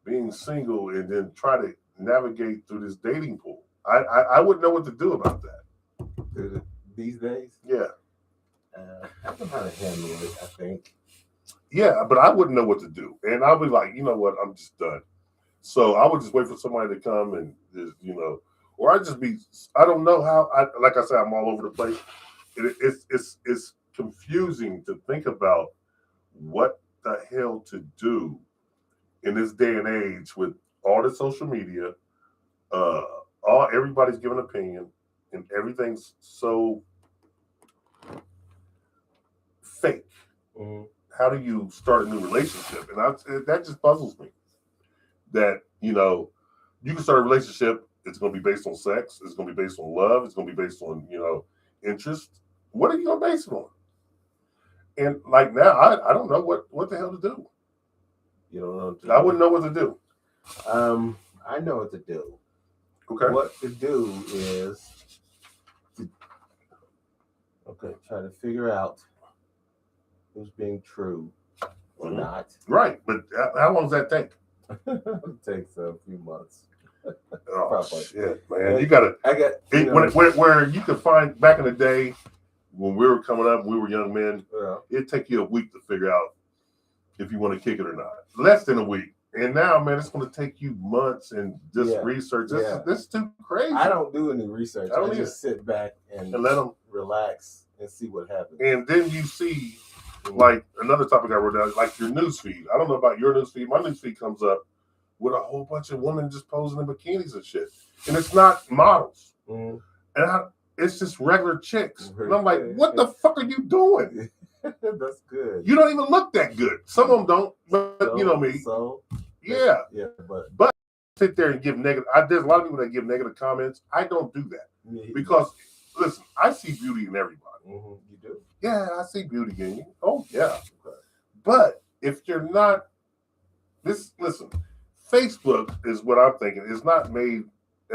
S2: being single and then try to navigate through this dating pool? I wouldn't know what to do about that
S1: these days.
S2: Yeah,
S1: I know how to handle it. I think.
S2: Yeah, but I wouldn't know what to do, and I'll be like, you know what, I'm just done. So I would just wait for somebody to come and just, or I just be, I don't know how. Like I said, I'm all over the place. It's confusing to think about what the hell to do in this day and age with all the social media, everybody's giving an opinion, and everything's so fake. Mm-hmm. How do you start a new relationship? And that just puzzles me. That, you know, you can start a relationship. It's going to be based on sex. It's going to be based on love. It's going to be based on, you know, interest. What are you going to base it on? And like now, I don't know what the hell to do.
S1: You don't know what to
S2: do? I wouldn't know what to do.
S1: I know what to do.
S2: Okay.
S1: What to do is try to figure out who's being true or not.
S2: Right, but how long does that take?
S1: It takes a few months.
S2: Oh,
S1: probably.
S2: Shit, man! You gotta. Where you could find back in the day when we were coming up, we were young men. Yeah. It'd take you a week to figure out if you want to kick it or not. Less than a week. And now, man, it's going to take you months and just research. This is too crazy.
S1: I don't do any research. I just sit back and let them relax and see what happens.
S2: And then you see, like another topic I wrote down, like your news feed. I don't know about your news feed. My news feed comes up with a whole bunch of women just posing in bikinis and shit. And it's not models. And it's just regular chicks. And I'm like, what the fuck are you doing?
S1: That's good.
S2: You don't even look that good. Some of them don't, but you know me. Yeah, but sit there and give negative. There's a lot of people that give negative comments. I don't do that because listen, I see beauty in everybody.
S1: Mm-hmm. You do?
S2: Yeah, I see beauty in you. Oh yeah, but if you're not, listen, Facebook is what I'm thinking. It's not made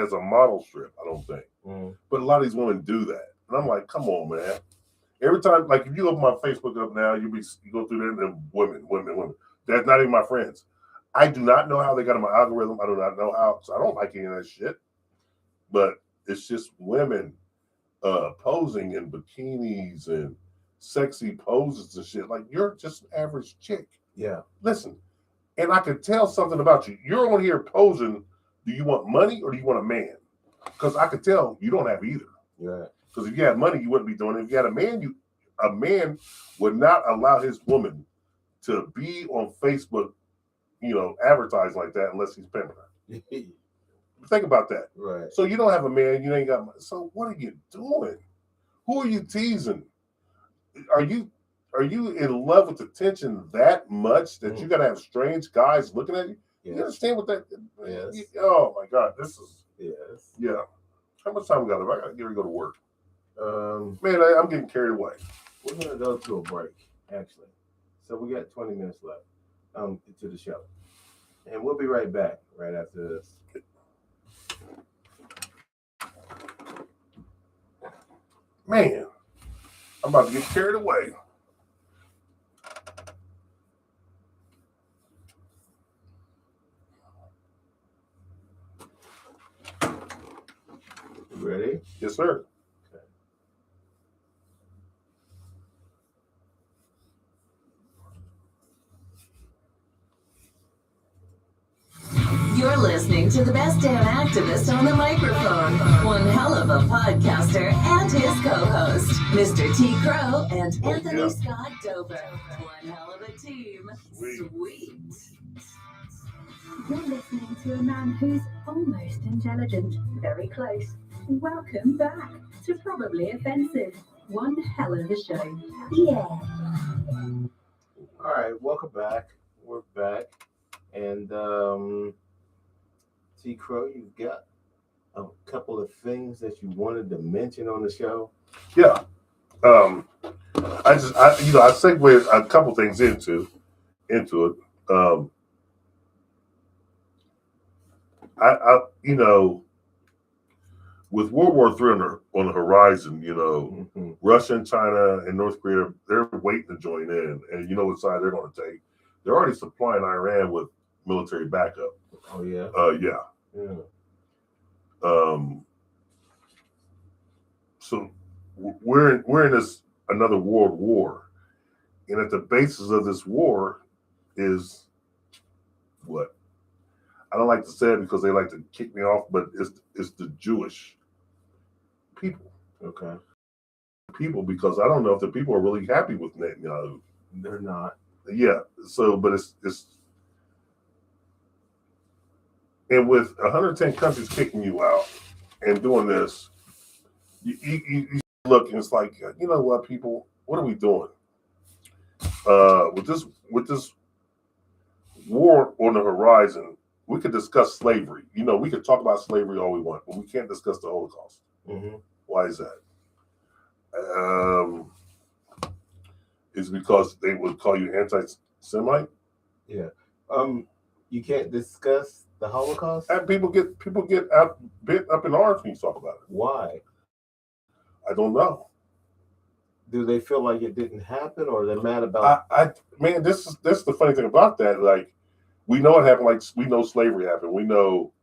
S2: as a model strip. I don't think, but a lot of these women do that, and I'm like, come on, man. Every time, like if you open my Facebook up now, you go through there and women. That's not even my friends. I do not know how they got in my algorithm. I do not know how, because I don't like any of that shit. But it's just women posing in bikinis and sexy poses and shit. Like, you're just an average chick.
S1: Yeah.
S2: Listen, and I can tell something about you. You're on here posing. Do you want money or do you want a man? Because I could tell you don't have either.
S1: Yeah.
S2: Because if you had money, you wouldn't be doing it. If you had a man would not allow his woman to be on Facebook, you know, advertise like that unless he's pimping her. Think about that.
S1: Right.
S2: So you don't have a man, you ain't got money. So what are you doing? Who are you teasing? Are you in love with attention that much that you gotta have strange guys looking at you? Yes. You understand what that?
S1: Yes.
S2: Oh my God, this is.
S1: Yes.
S2: Yeah. How much time we got left? I gotta get ready to go to work. Man, I'm getting carried away.
S1: We're gonna go to a break, actually. So we got 20 minutes left to the show. And we'll be right back right after this.
S2: Man, I'm about to get carried away.
S1: You ready?
S2: Yes, sir.
S7: You're listening to the best damn activist on the microphone. One hell of a podcaster and his co-host, Mr. T. Crowe and Anthony Scott Dover. One hell of a team. Sweet.
S8: You're listening to a man who's almost intelligent, very close. Welcome back to Probably Offensive. One hell of a show. Yeah.
S1: All right, welcome back. We're back. And T. Crowe, you've got a couple of things that you wanted to mention on the show.
S2: Yeah. I segued a couple things into it. With World War III on the horizon, Russia and China and North Korea, they're waiting to join in. And you know what side they're going to take. They're already supplying Iran with military backup.
S1: Oh, yeah?
S2: Yeah. So we're in this another world war. And at the basis of this war is what? I don't like to say it because they like to kick me off, but it's the Jewish people.
S1: Okay.
S2: People, because I don't know if the people are really happy with Netanyahu.
S1: They're not.
S2: Yeah. So, but it's And with 110 countries kicking you out and doing this, you look and it's like, you know what, people, what are we doing? With this war on the horizon, we could discuss slavery. You know, we could talk about slavery all we want, but we can't discuss the Holocaust.
S1: Mm-hmm.
S2: Why is that? Is because they would call you anti-Semite?
S1: Yeah. You can't discuss the Holocaust?
S2: And people get bit up in arms when you talk about it.
S1: Why?
S2: I don't know.
S1: Do they feel like it didn't happen, or they're mad about?
S2: Man, this is the funny thing about that. Like, we know it happened. Like, we know slavery happened. We know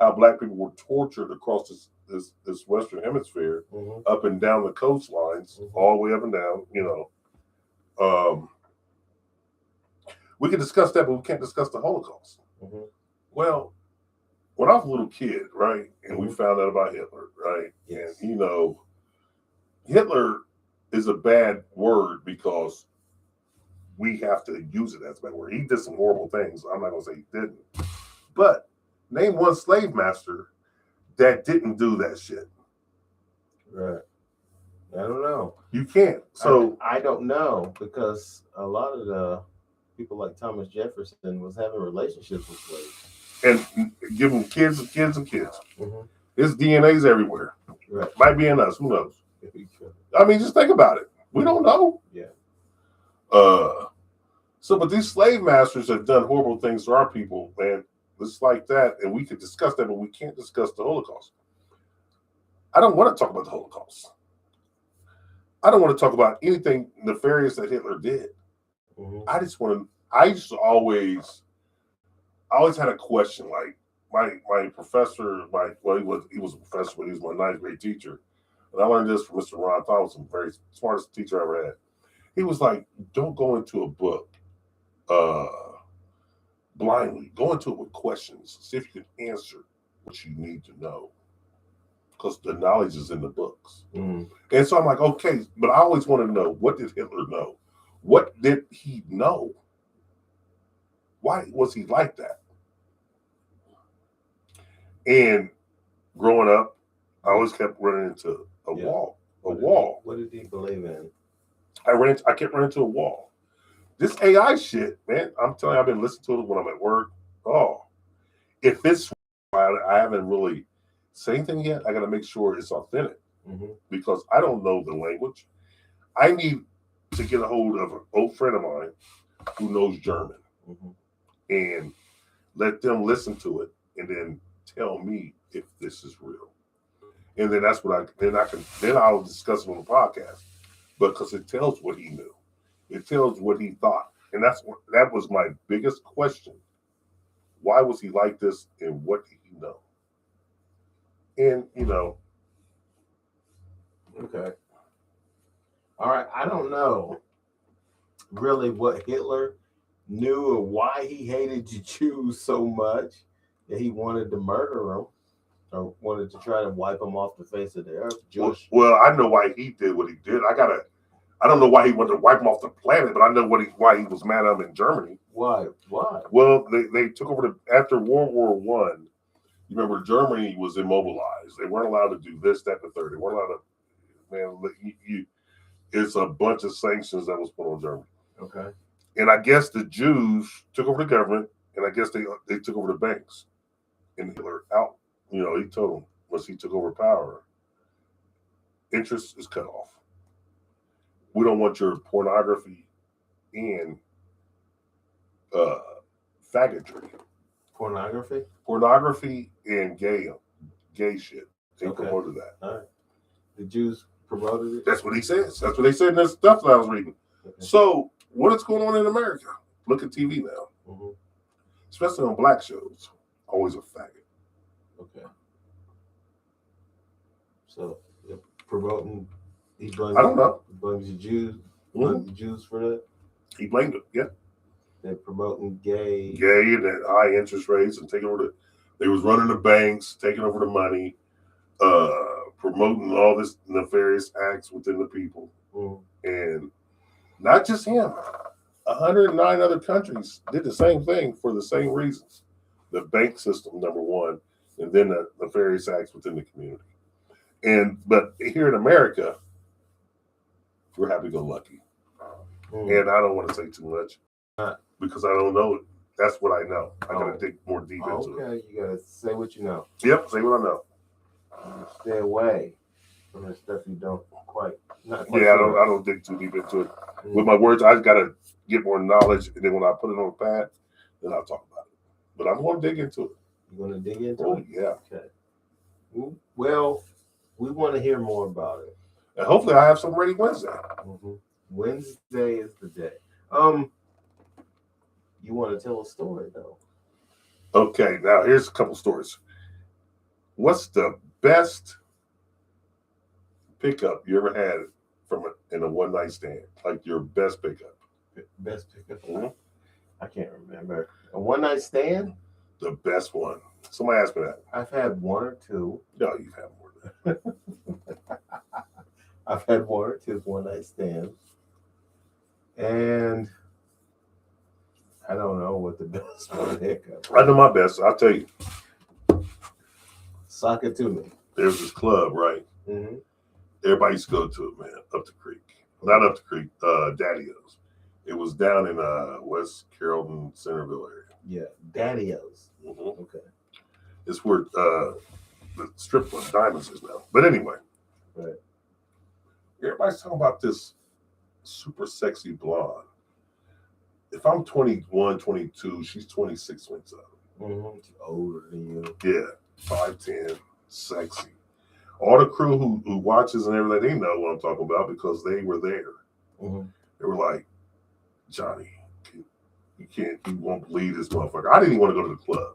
S2: how black people were tortured across this Western Hemisphere,
S1: mm-hmm.
S2: up and down the coastlines,
S1: mm-hmm.
S2: all the way up and down. You know, we can discuss that, but we can't discuss the Holocaust.
S1: Mm-hmm.
S2: Well, when I was a little kid, right, and we found out about Hitler, right,
S1: yes.
S2: and you know, Hitler is a bad word because we have to use it as a bad word. He did some horrible things. I'm not going to say he didn't. But name one slave master that didn't do that shit.
S1: Right. I don't know.
S2: You can't. So
S1: I don't know, because a lot of the people like Thomas Jefferson was having relationships with slaves.
S2: And give them kids and kids and kids.
S1: Mm-hmm.
S2: His DNA's everywhere.
S1: Right.
S2: Might be in us. Who knows? I mean, just think about it. We don't know.
S1: Yeah.
S2: But these slave masters have done horrible things to our people, and it's like that. And we could discuss that, but we can't discuss the Holocaust. I don't want to talk about the Holocaust. I don't want to talk about anything nefarious that Hitler did.
S1: Mm-hmm.
S2: I always had a question. Like my professor, he was a professor, but he was my ninth grade teacher. And I learned this from Mr. Ron Thompson, very smartest teacher I ever had. He was like, don't go into a book blindly. Go into it with questions. See if you can answer what you need to know. Because the knowledge is in the books.
S1: Mm.
S2: And so I'm like, okay, but I always want to know, what did Hitler know? What did he know? Why was he like that? And growing up, I always kept running into a wall.
S1: What did he believe in?
S2: I kept running into a wall. This AI shit, man, I'm telling you, I've been listening to it when I'm at work. Oh, if it's, I haven't really said anything yet. I got to make sure it's authentic,
S1: mm-hmm.
S2: because I don't know the language. I need to get a hold of an old friend of mine who knows German,
S1: mm-hmm.
S2: and let them listen to it and then tell me if this is real. And then that's what I'll discuss it on the podcast, because it tells what he knew. It tells what he thought. And that was my biggest question. Why was he like this, and what did he know? And, you know.
S1: Okay. All right. I don't know really what Hitler knew or why he hated the Jews so much that he wanted to murder them, or wanted to try to wipe them off the face of the earth.
S2: Well, I know why he did what he did. I don't know why he wanted to wipe them off the planet, but I know why he was mad at them in Germany.
S1: Why?
S2: Well, they took over after World War I. You remember, Germany was immobilized. They weren't allowed to do this, that, and the third. They weren't allowed to. It's a bunch of sanctions that was put on Germany.
S1: Okay.
S2: And I guess the Jews took over the government, and I guess they took over the banks. And Hitler out. You know, he told them once he took over power, interest is cut off. We don't want your pornography and faggotry. Pornography and gay shit. They promoted that.
S1: All right. The Jews promoted it?
S2: That's what he says. That's what they said in this stuff that I was reading. Okay. So what is going on in America? Look at TV now.
S1: Mm-hmm.
S2: Especially on black shows. Always a faggot.
S1: Okay. So they're promoting. I
S2: don't know.
S1: He blames the Jews. The Jews for that.
S2: He blamed it. Yeah.
S1: They're promoting gay
S2: and that high interest rates and taking over they was running the banks, taking over the money, promoting all this nefarious acts within the people.
S1: Mm-hmm.
S2: And not just him. 109 other countries did the same thing for the same reasons. the bank system, number one, and then the nefarious acts within the community. But here in America, we're happy-go-lucky. And I don't want to say too much because I don't know. That's what I know. I got to dig more deep into it.
S1: Okay, you got to say what you know.
S2: Yep, say what I know.
S1: Stay away from the stuff you don't quite.
S2: I don't dig too deep into it. With my words, I got to get more knowledge, and then when I put it on the pad, then I'll talk about it. But I'm going to dig into it.
S1: You're going to dig into it?
S2: Yeah.
S1: Okay. Well, we want to hear more about it.
S2: And hopefully I have something ready Wednesday.
S1: Mm-hmm. Wednesday is the day. You want to tell a story, though?
S2: Okay, now here's a couple stories. What's the best pickup you ever had in a one-night stand? Like your best pickup?
S1: Best pickup? Mm-hmm. I can't remember. A one-night stand?
S2: The best one. Somebody asked me that.
S1: I've had one or two.
S2: No, you've had more than
S1: that. I've had one or two one-night stands. And I don't know what the best one is.
S2: I know my best. I'll tell you.
S1: Sock it to me.
S2: There's this club, right?
S1: Mm-hmm.
S2: Everybody used to go to it, man. Up the creek. Not up the creek. Daddy-O's. It was down in West Carrollton, Centerville area.
S1: Yeah, Daddy-O's.
S2: Mm-hmm.
S1: Okay.
S2: It's where the strip club Diamonds is now. But anyway.
S1: Right.
S2: Everybody's talking about this super sexy blonde. If I'm 21, 22, she's 26 when it's up.
S1: Mm-hmm. She's older than you.
S2: Yeah, 5'10", sexy. All the crew who watches and everything, they know what I'm talking about because they were there.
S1: Mm-hmm.
S2: They were like, Johnny, you won't believe this motherfucker. I didn't even want to go to the club.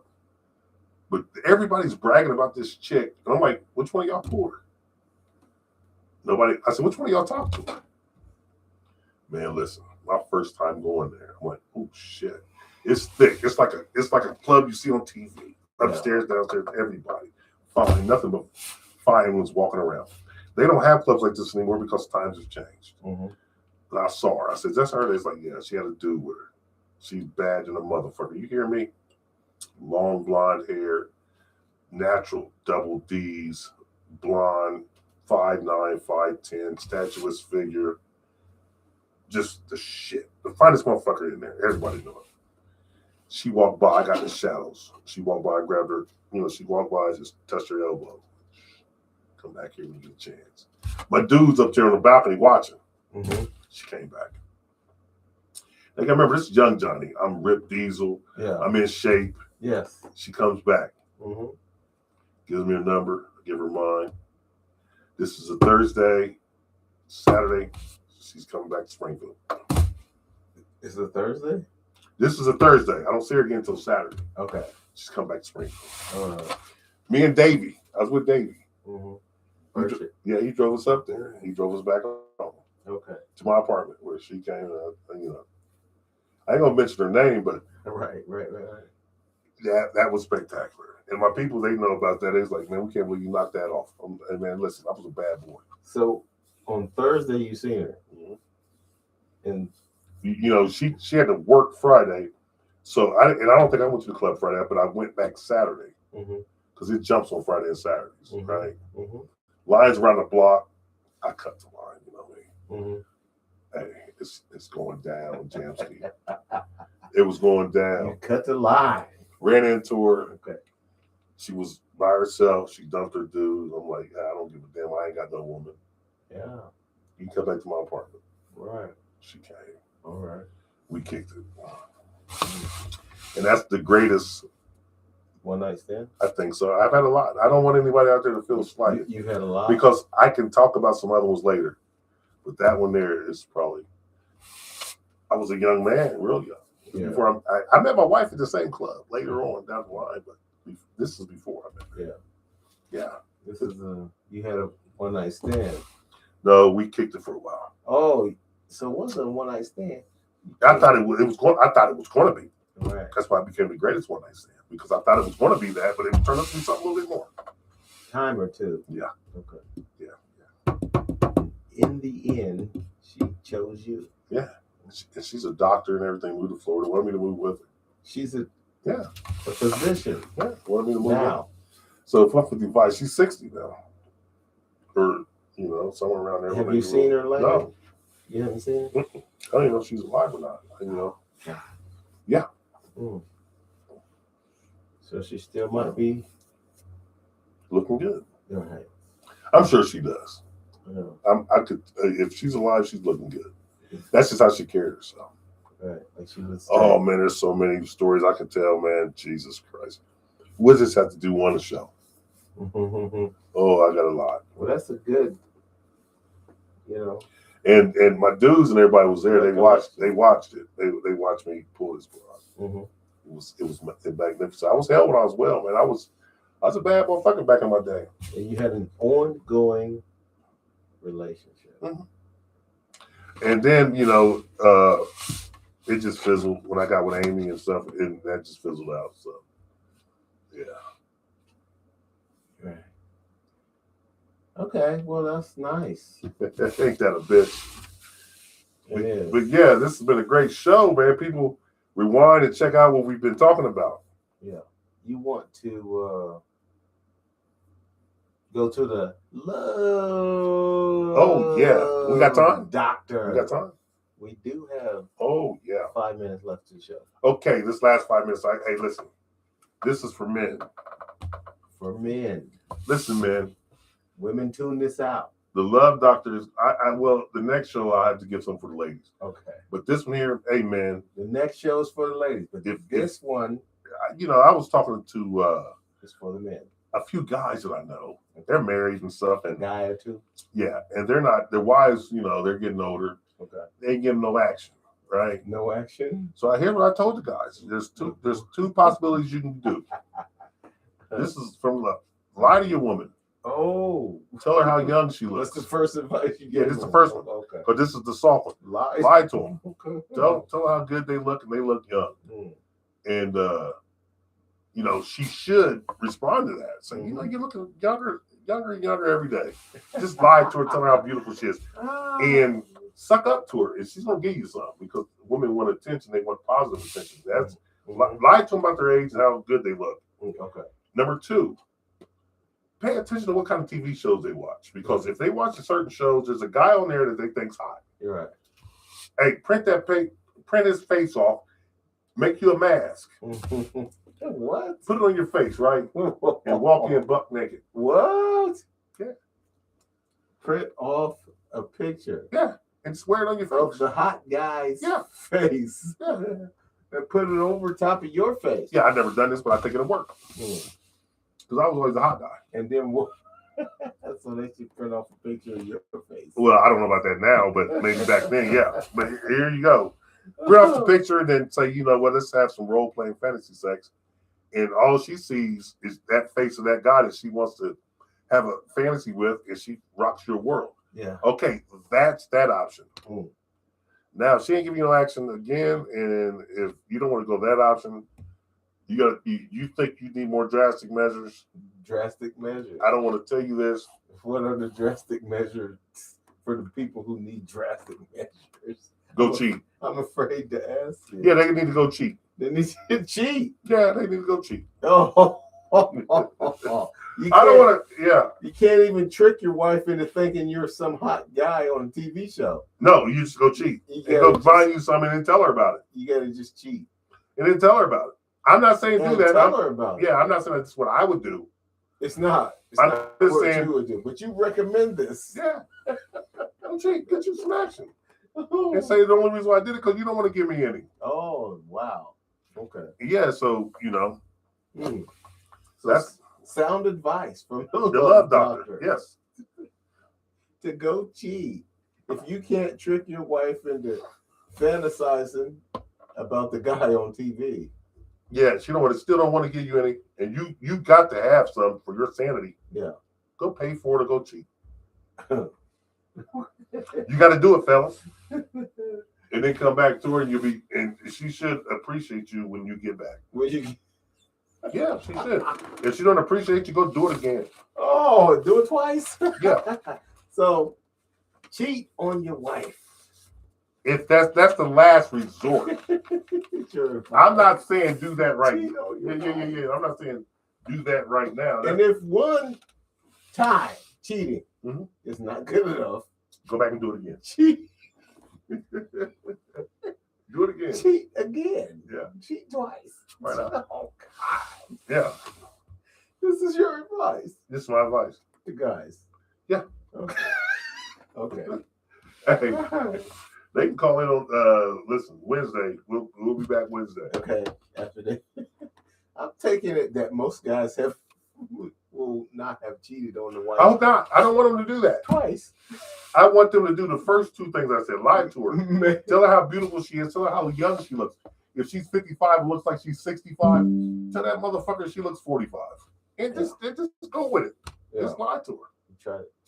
S2: But everybody's bragging about this chick. And I'm like, which one of y'all for? Nobody. I said, which one of y'all talk to? Man, listen, my first time going there, I'm like, oh shit. It's thick. It's like a club you see on TV. Upstairs, downstairs, everybody. Fine, nothing but fine ones walking around. They don't have clubs like this anymore because times have changed.
S1: Mm-hmm.
S2: And I saw her. I said, that's her. It's like, yeah, she had a dude with her. She's bad than a motherfucker. You hear me? Long blonde hair, natural double D's, blonde, 5'9", 5'10", statuesque figure. Just the shit. The finest motherfucker in there. Everybody know it. She walked by. I got in the shadows. She walked by. I grabbed her. She walked by. Just touched her elbow. Come back here when you get a chance. My dude's up there on the balcony watching.
S1: Mm-hmm.
S2: She came back. Like, I remember, this is young Johnny. I'm ripped diesel.
S1: Yeah.
S2: I'm in shape.
S1: Yes.
S2: She comes back.
S1: Mm-hmm.
S2: Gives me a number. I give her mine. This is a Thursday. Saturday, she's coming back to Springfield.
S1: Is it a Thursday?
S2: This is a Thursday. I don't see her again until Saturday.
S1: Okay.
S2: She's coming back to Springfield.
S1: All right.
S2: Me and Davey. I was with Davey.
S1: Mm-hmm.
S2: He drove us up there. He drove us back home.
S1: Okay.
S2: To my apartment where she came. I ain't gonna mention her name, but
S1: right.
S2: That was spectacular. And my people, they know about that. It's like, man, we can't believe you knocked that off. And man, listen, I was a bad boy.
S1: So on Thursday, you seen her,
S2: and she had to work Friday. So I don't think I went to the club Friday, but I went back Saturday because it jumps on Friday and Saturdays, right? Mm-hmm. Lines around the block. I cut the line, you know what I mean? Hey, it's going down, Jamski. It was going down.
S1: You cut the line.
S2: Ran into her.
S1: Okay.
S2: She was by herself. She dumped her dude. I'm like, I don't give a damn. I ain't got no woman.
S1: Yeah.
S2: You come back to my apartment.
S1: Right.
S2: She came.
S1: All right.
S2: We kicked it. And that's the greatest
S1: one night stand?
S2: I think so. I've had a lot. I don't want anybody out there to feel slighted.
S1: You've had a lot?
S2: Because I can talk about some other ones later. But that one there is probably, I was a young man, real young. Yeah. Before I met my wife at the same club later on down the line, but this is before I met her. Yeah.
S1: This is you had a one night stand.
S2: No, we kicked it for a while.
S1: Oh, so it wasn't a one night stand.
S2: I thought it was going to be.
S1: Right.
S2: That's why it became the greatest one night stand, because I thought it was going to be that, but it turned out to be something a little bit more.
S1: Time or two.
S2: Yeah.
S1: Okay.
S2: Yeah.
S1: In the end, she chose you.
S2: Yeah. And she's a doctor and everything. Moved to Florida. Wanted me to move with her.
S1: She's a
S2: Yeah.
S1: A physician.
S2: Yeah. Wanted me to move
S1: now.
S2: on. So if I'm 55, she's 60 now. Or, somewhere around there.
S1: Have you seen her lately?
S2: No.
S1: You haven't seen her?
S2: I don't even know if she's alive or not. Yeah.
S1: Mm. So she still might be
S2: looking good.
S1: All right.
S2: I'm sure she does.
S1: Yeah.
S2: I could, if she's alive, she's looking good. That's just how she carried herself.
S1: Right. Like she was.
S2: Oh man, there's so many stories I could tell, man. Jesus Christ. We'll just have to do one show. Oh, I got a lot.
S1: Well, that's a good,
S2: And my dudes and everybody was there. They watched it. They watched me pull this one off. It was magnificent. I was hell when I was well, man. I was a bad motherfucker back in my day.
S1: And you had an ongoing relationship.
S2: And then, it just fizzled when I got with Amy and stuff, and that just fizzled out. So, yeah.
S1: Right. Okay, well, that's nice.
S2: Ain't that a bitch?
S1: It is.
S2: But yeah, this has been a great show, man. People rewind and check out what we've been talking about.
S1: Yeah. You want to go to the love.
S2: Oh, yeah. We got time?
S1: Doctor.
S2: We got time?
S1: We do have 5 minutes left to the show.
S2: Okay, this last 5 minutes. Hey, listen. This is for men.
S1: For men.
S2: Listen, man.
S1: Women tune this out.
S2: The Love Doctor is, the next show I have to give some for the ladies.
S1: Okay.
S2: But this one here, hey, man.
S1: The next show is for the ladies. But this one.
S2: I was talking to.
S1: It's for the men.
S2: A few guys that I know. They're married and stuff. And
S1: a guy or two?
S2: Yeah. And they're not, their wives, they're getting older.
S1: Okay.
S2: They ain't getting no action. Right?
S1: No action.
S2: So here's what I told the guys. There's two possibilities you can do. This is from love. Lie to your woman.
S1: Oh.
S2: Tell her how young she looks.
S1: That's the first advice you get.
S2: Yeah, this is the first one.
S1: Okay.
S2: But this is the soft one. Lie to them.
S1: Okay.
S2: Tell her how good they look and they look young. And she should respond to that. Saying, you're looking younger and younger every day. Just lie to her, tell her how beautiful she is. And suck up to her, and she's gonna give you something, because women want attention. They want positive attention. That's lie to them about their age and how good they look.
S1: Okay.
S2: Number two, pay attention to what kind of TV shows they watch, because if they watch certain shows, there's a guy on there that they think's hot.
S1: You're right.
S2: Hey, print his face off, make you a mask.
S1: What?
S2: Put it on your face, right? And walk in buck naked.
S1: What?
S2: Yeah.
S1: Print off a picture.
S2: Yeah. And wear it on your face.
S1: Of the hot guy's face.
S2: Yeah.
S1: And put it over top of your face.
S2: Yeah, I've never done this, but I think it'll work. Because I was always a hot guy.
S1: And then what? So they should print off a picture of your face.
S2: Well, I don't know about that now, but maybe back then, yeah. But here you go. Print off the picture and then say, let's have some role-playing fantasy sex. And all she sees is that face of that guy that she wants to have a fantasy with, and she rocks your world.
S1: Yeah.
S2: Okay, that's that option. Now, if she ain't giving you no action again, and if you don't want to go that option, you think you need more drastic measures?
S1: Drastic measures.
S2: I don't want to tell you this.
S1: What are the drastic measures for the people who need drastic measures?
S2: Go cheat.
S1: I'm afraid to ask you.
S2: Yeah, they need to go cheat.
S1: They need to cheat.
S2: Yeah, they need to go cheat.
S1: Oh.
S2: I don't want to, yeah.
S1: You can't even trick your wife into thinking you're some hot guy on a TV show.
S2: No, you just go cheat. And go find you something and tell her about it.
S1: You got to just cheat.
S2: And then tell her about it. I'm not saying do that.
S1: Tell her about it.
S2: Yeah, I'm not saying that's what I would do.
S1: It's not. It's
S2: I'm
S1: not
S2: just
S1: what
S2: saying,
S1: you would do. But you recommend this.
S2: Yeah. Don't cheat. Get you some action. And say the only reason why I did it because you don't want to give me any.
S1: Oh, wow. Okay.
S2: Yeah, so,
S1: So
S2: that's
S1: sound advice from the
S2: love doctor. Yes.
S1: To go cheat. If you can't trick your wife into fantasizing about the guy on TV.
S2: Yeah, she still don't want to give you any, and you got to have some for your sanity.
S1: Yeah.
S2: Go pay for it or go cheat. You got to do it, fellas. And then come back to her, and she should appreciate you when you get back. Yeah, she should. If she don't appreciate you, go do it again.
S1: Oh, do it twice?
S2: Yeah.
S1: So, cheat on your wife.
S2: If that's the last resort.
S1: Sure.
S2: I'm not saying do that right now. Yeah. I'm not saying do that right now.
S1: And if one time cheating is not good enough,
S2: go back and do it again.
S1: Cheat.
S2: Do it again.
S1: Cheat again.
S2: Yeah.
S1: Cheat twice.
S2: Right now.
S1: Oh God.
S2: Yeah.
S1: This is your advice.
S2: This is my advice.
S1: To guys.
S2: Yeah.
S1: Okay. Okay.
S2: Hey, they can call in on listen, Wednesday. We'll be back Wednesday.
S1: Okay. After that. I'm taking it that most guys will not have cheated on the wife.
S2: I hope not. I don't want them to do that.
S1: Twice.
S2: I want them to do the first two things I said. Lie to her. Tell her how beautiful she is. Tell her how young she looks. If she's 55 and looks like she's 65, tell that motherfucker she looks 45. And just go with it. Yeah. Just lie to her.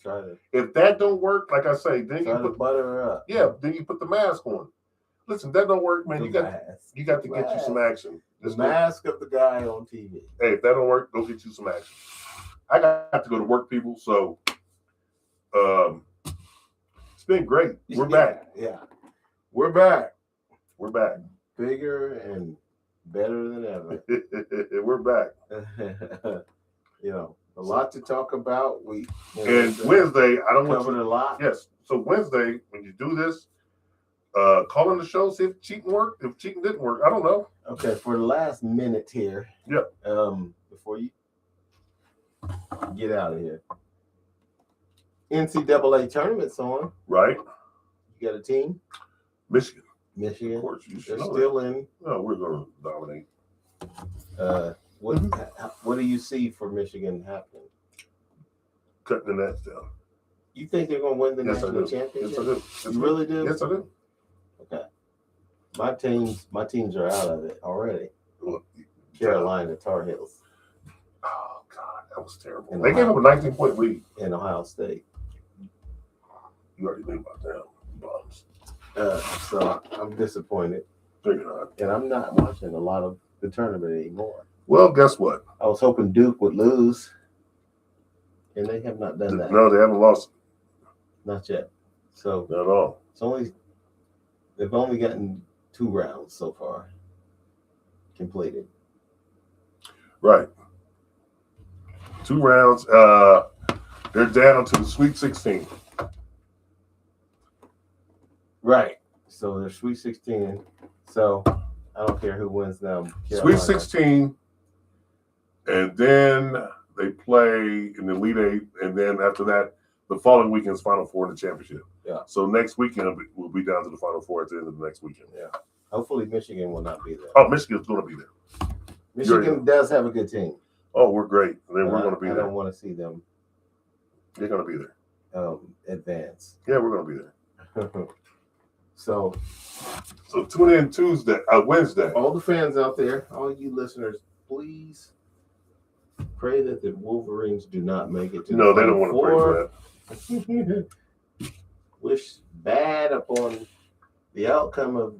S1: Try to.
S2: If that don't work, like I say, then you put
S1: butter her up.
S2: Yeah, then you put the mask on. Listen, that don't work, man. You got to get you some action.
S1: The mask of the guy on TV.
S2: Hey, if that don't work, go get you some action. I got to go to work, people. So, it's been great. We're back.
S1: Yeah, we're back.
S2: We're back.
S1: Bigger and better than ever.
S2: We're back.
S1: A lot to talk about.
S2: And Wednesday, I don't want
S1: covered a lot.
S2: Yes. So Wednesday, when you do this, call in the show, see if cheating worked. If cheating didn't work, I don't know.
S1: Okay, for the last minute here.
S2: Yeah.
S1: Before you get out of here, NCAA tournament's on.
S2: Right.
S1: You got a team?
S2: Michigan.
S1: Of
S2: course, you should.
S1: They're still in.
S2: No, we're going to dominate.
S1: What do you see for Michigan happening?
S2: Cutting the nets down.
S1: You think they're going to win the national championship?
S2: Yes, I do.
S1: You really do?
S2: Yes, I do.
S1: Okay. My teams are out of it already. Carolina Tar Heels.
S2: Oh God, that was terrible. They gave up a 19-point lead
S1: in Ohio State.
S2: You already knew about them bums.
S1: So I'm disappointed.
S2: You're not.
S1: And I'm not watching a lot of the tournament anymore.
S2: Well, guess what?
S1: I was hoping Duke would lose, and they have not done that.
S2: No, they haven't lost.
S1: Not yet. So
S2: not at all.
S1: They've only gotten 2 rounds so far completed.
S2: Right. 2 rounds. They're down to the Sweet 16.
S1: Right. So they're Sweet 16. So I don't care who wins them.
S2: Carolina. Sweet 16, and then they play in the Elite 8, and then after that, the following weekend's Final Four in the championship.
S1: Yeah.
S2: So next weekend we'll be down to the Final Four at the end of the next weekend.
S1: Yeah. Hopefully Michigan will not be there.
S2: Oh, Michigan's going to be there.
S1: Michigan does have a good team.
S2: Oh, we're great. Then we're going to be there.
S1: I don't want to see them.
S2: They're going to be there.
S1: Advance.
S2: Yeah, we're going to be there.
S1: So
S2: tune in Wednesday.
S1: All the fans out there, all you listeners, please pray that the Wolverines do not make it to
S2: No, they don't want to pray for
S1: that. Wish bad upon the outcome of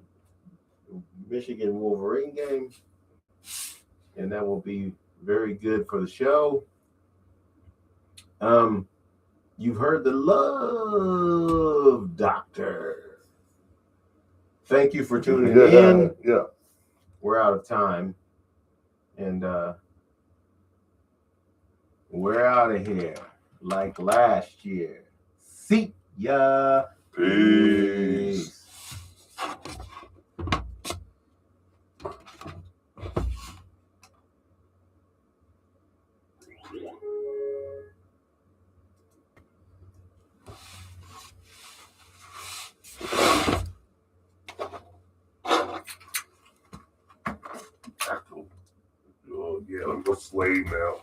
S1: Michigan Wolverine game, and that will be very good for the show. You've heard the Love Doctor. Thank you for tuning in.
S2: Yeah.
S1: We're out of time. And we're out of here like last year. See ya.
S2: Peace. Oh, yeah, I'm going to slave now.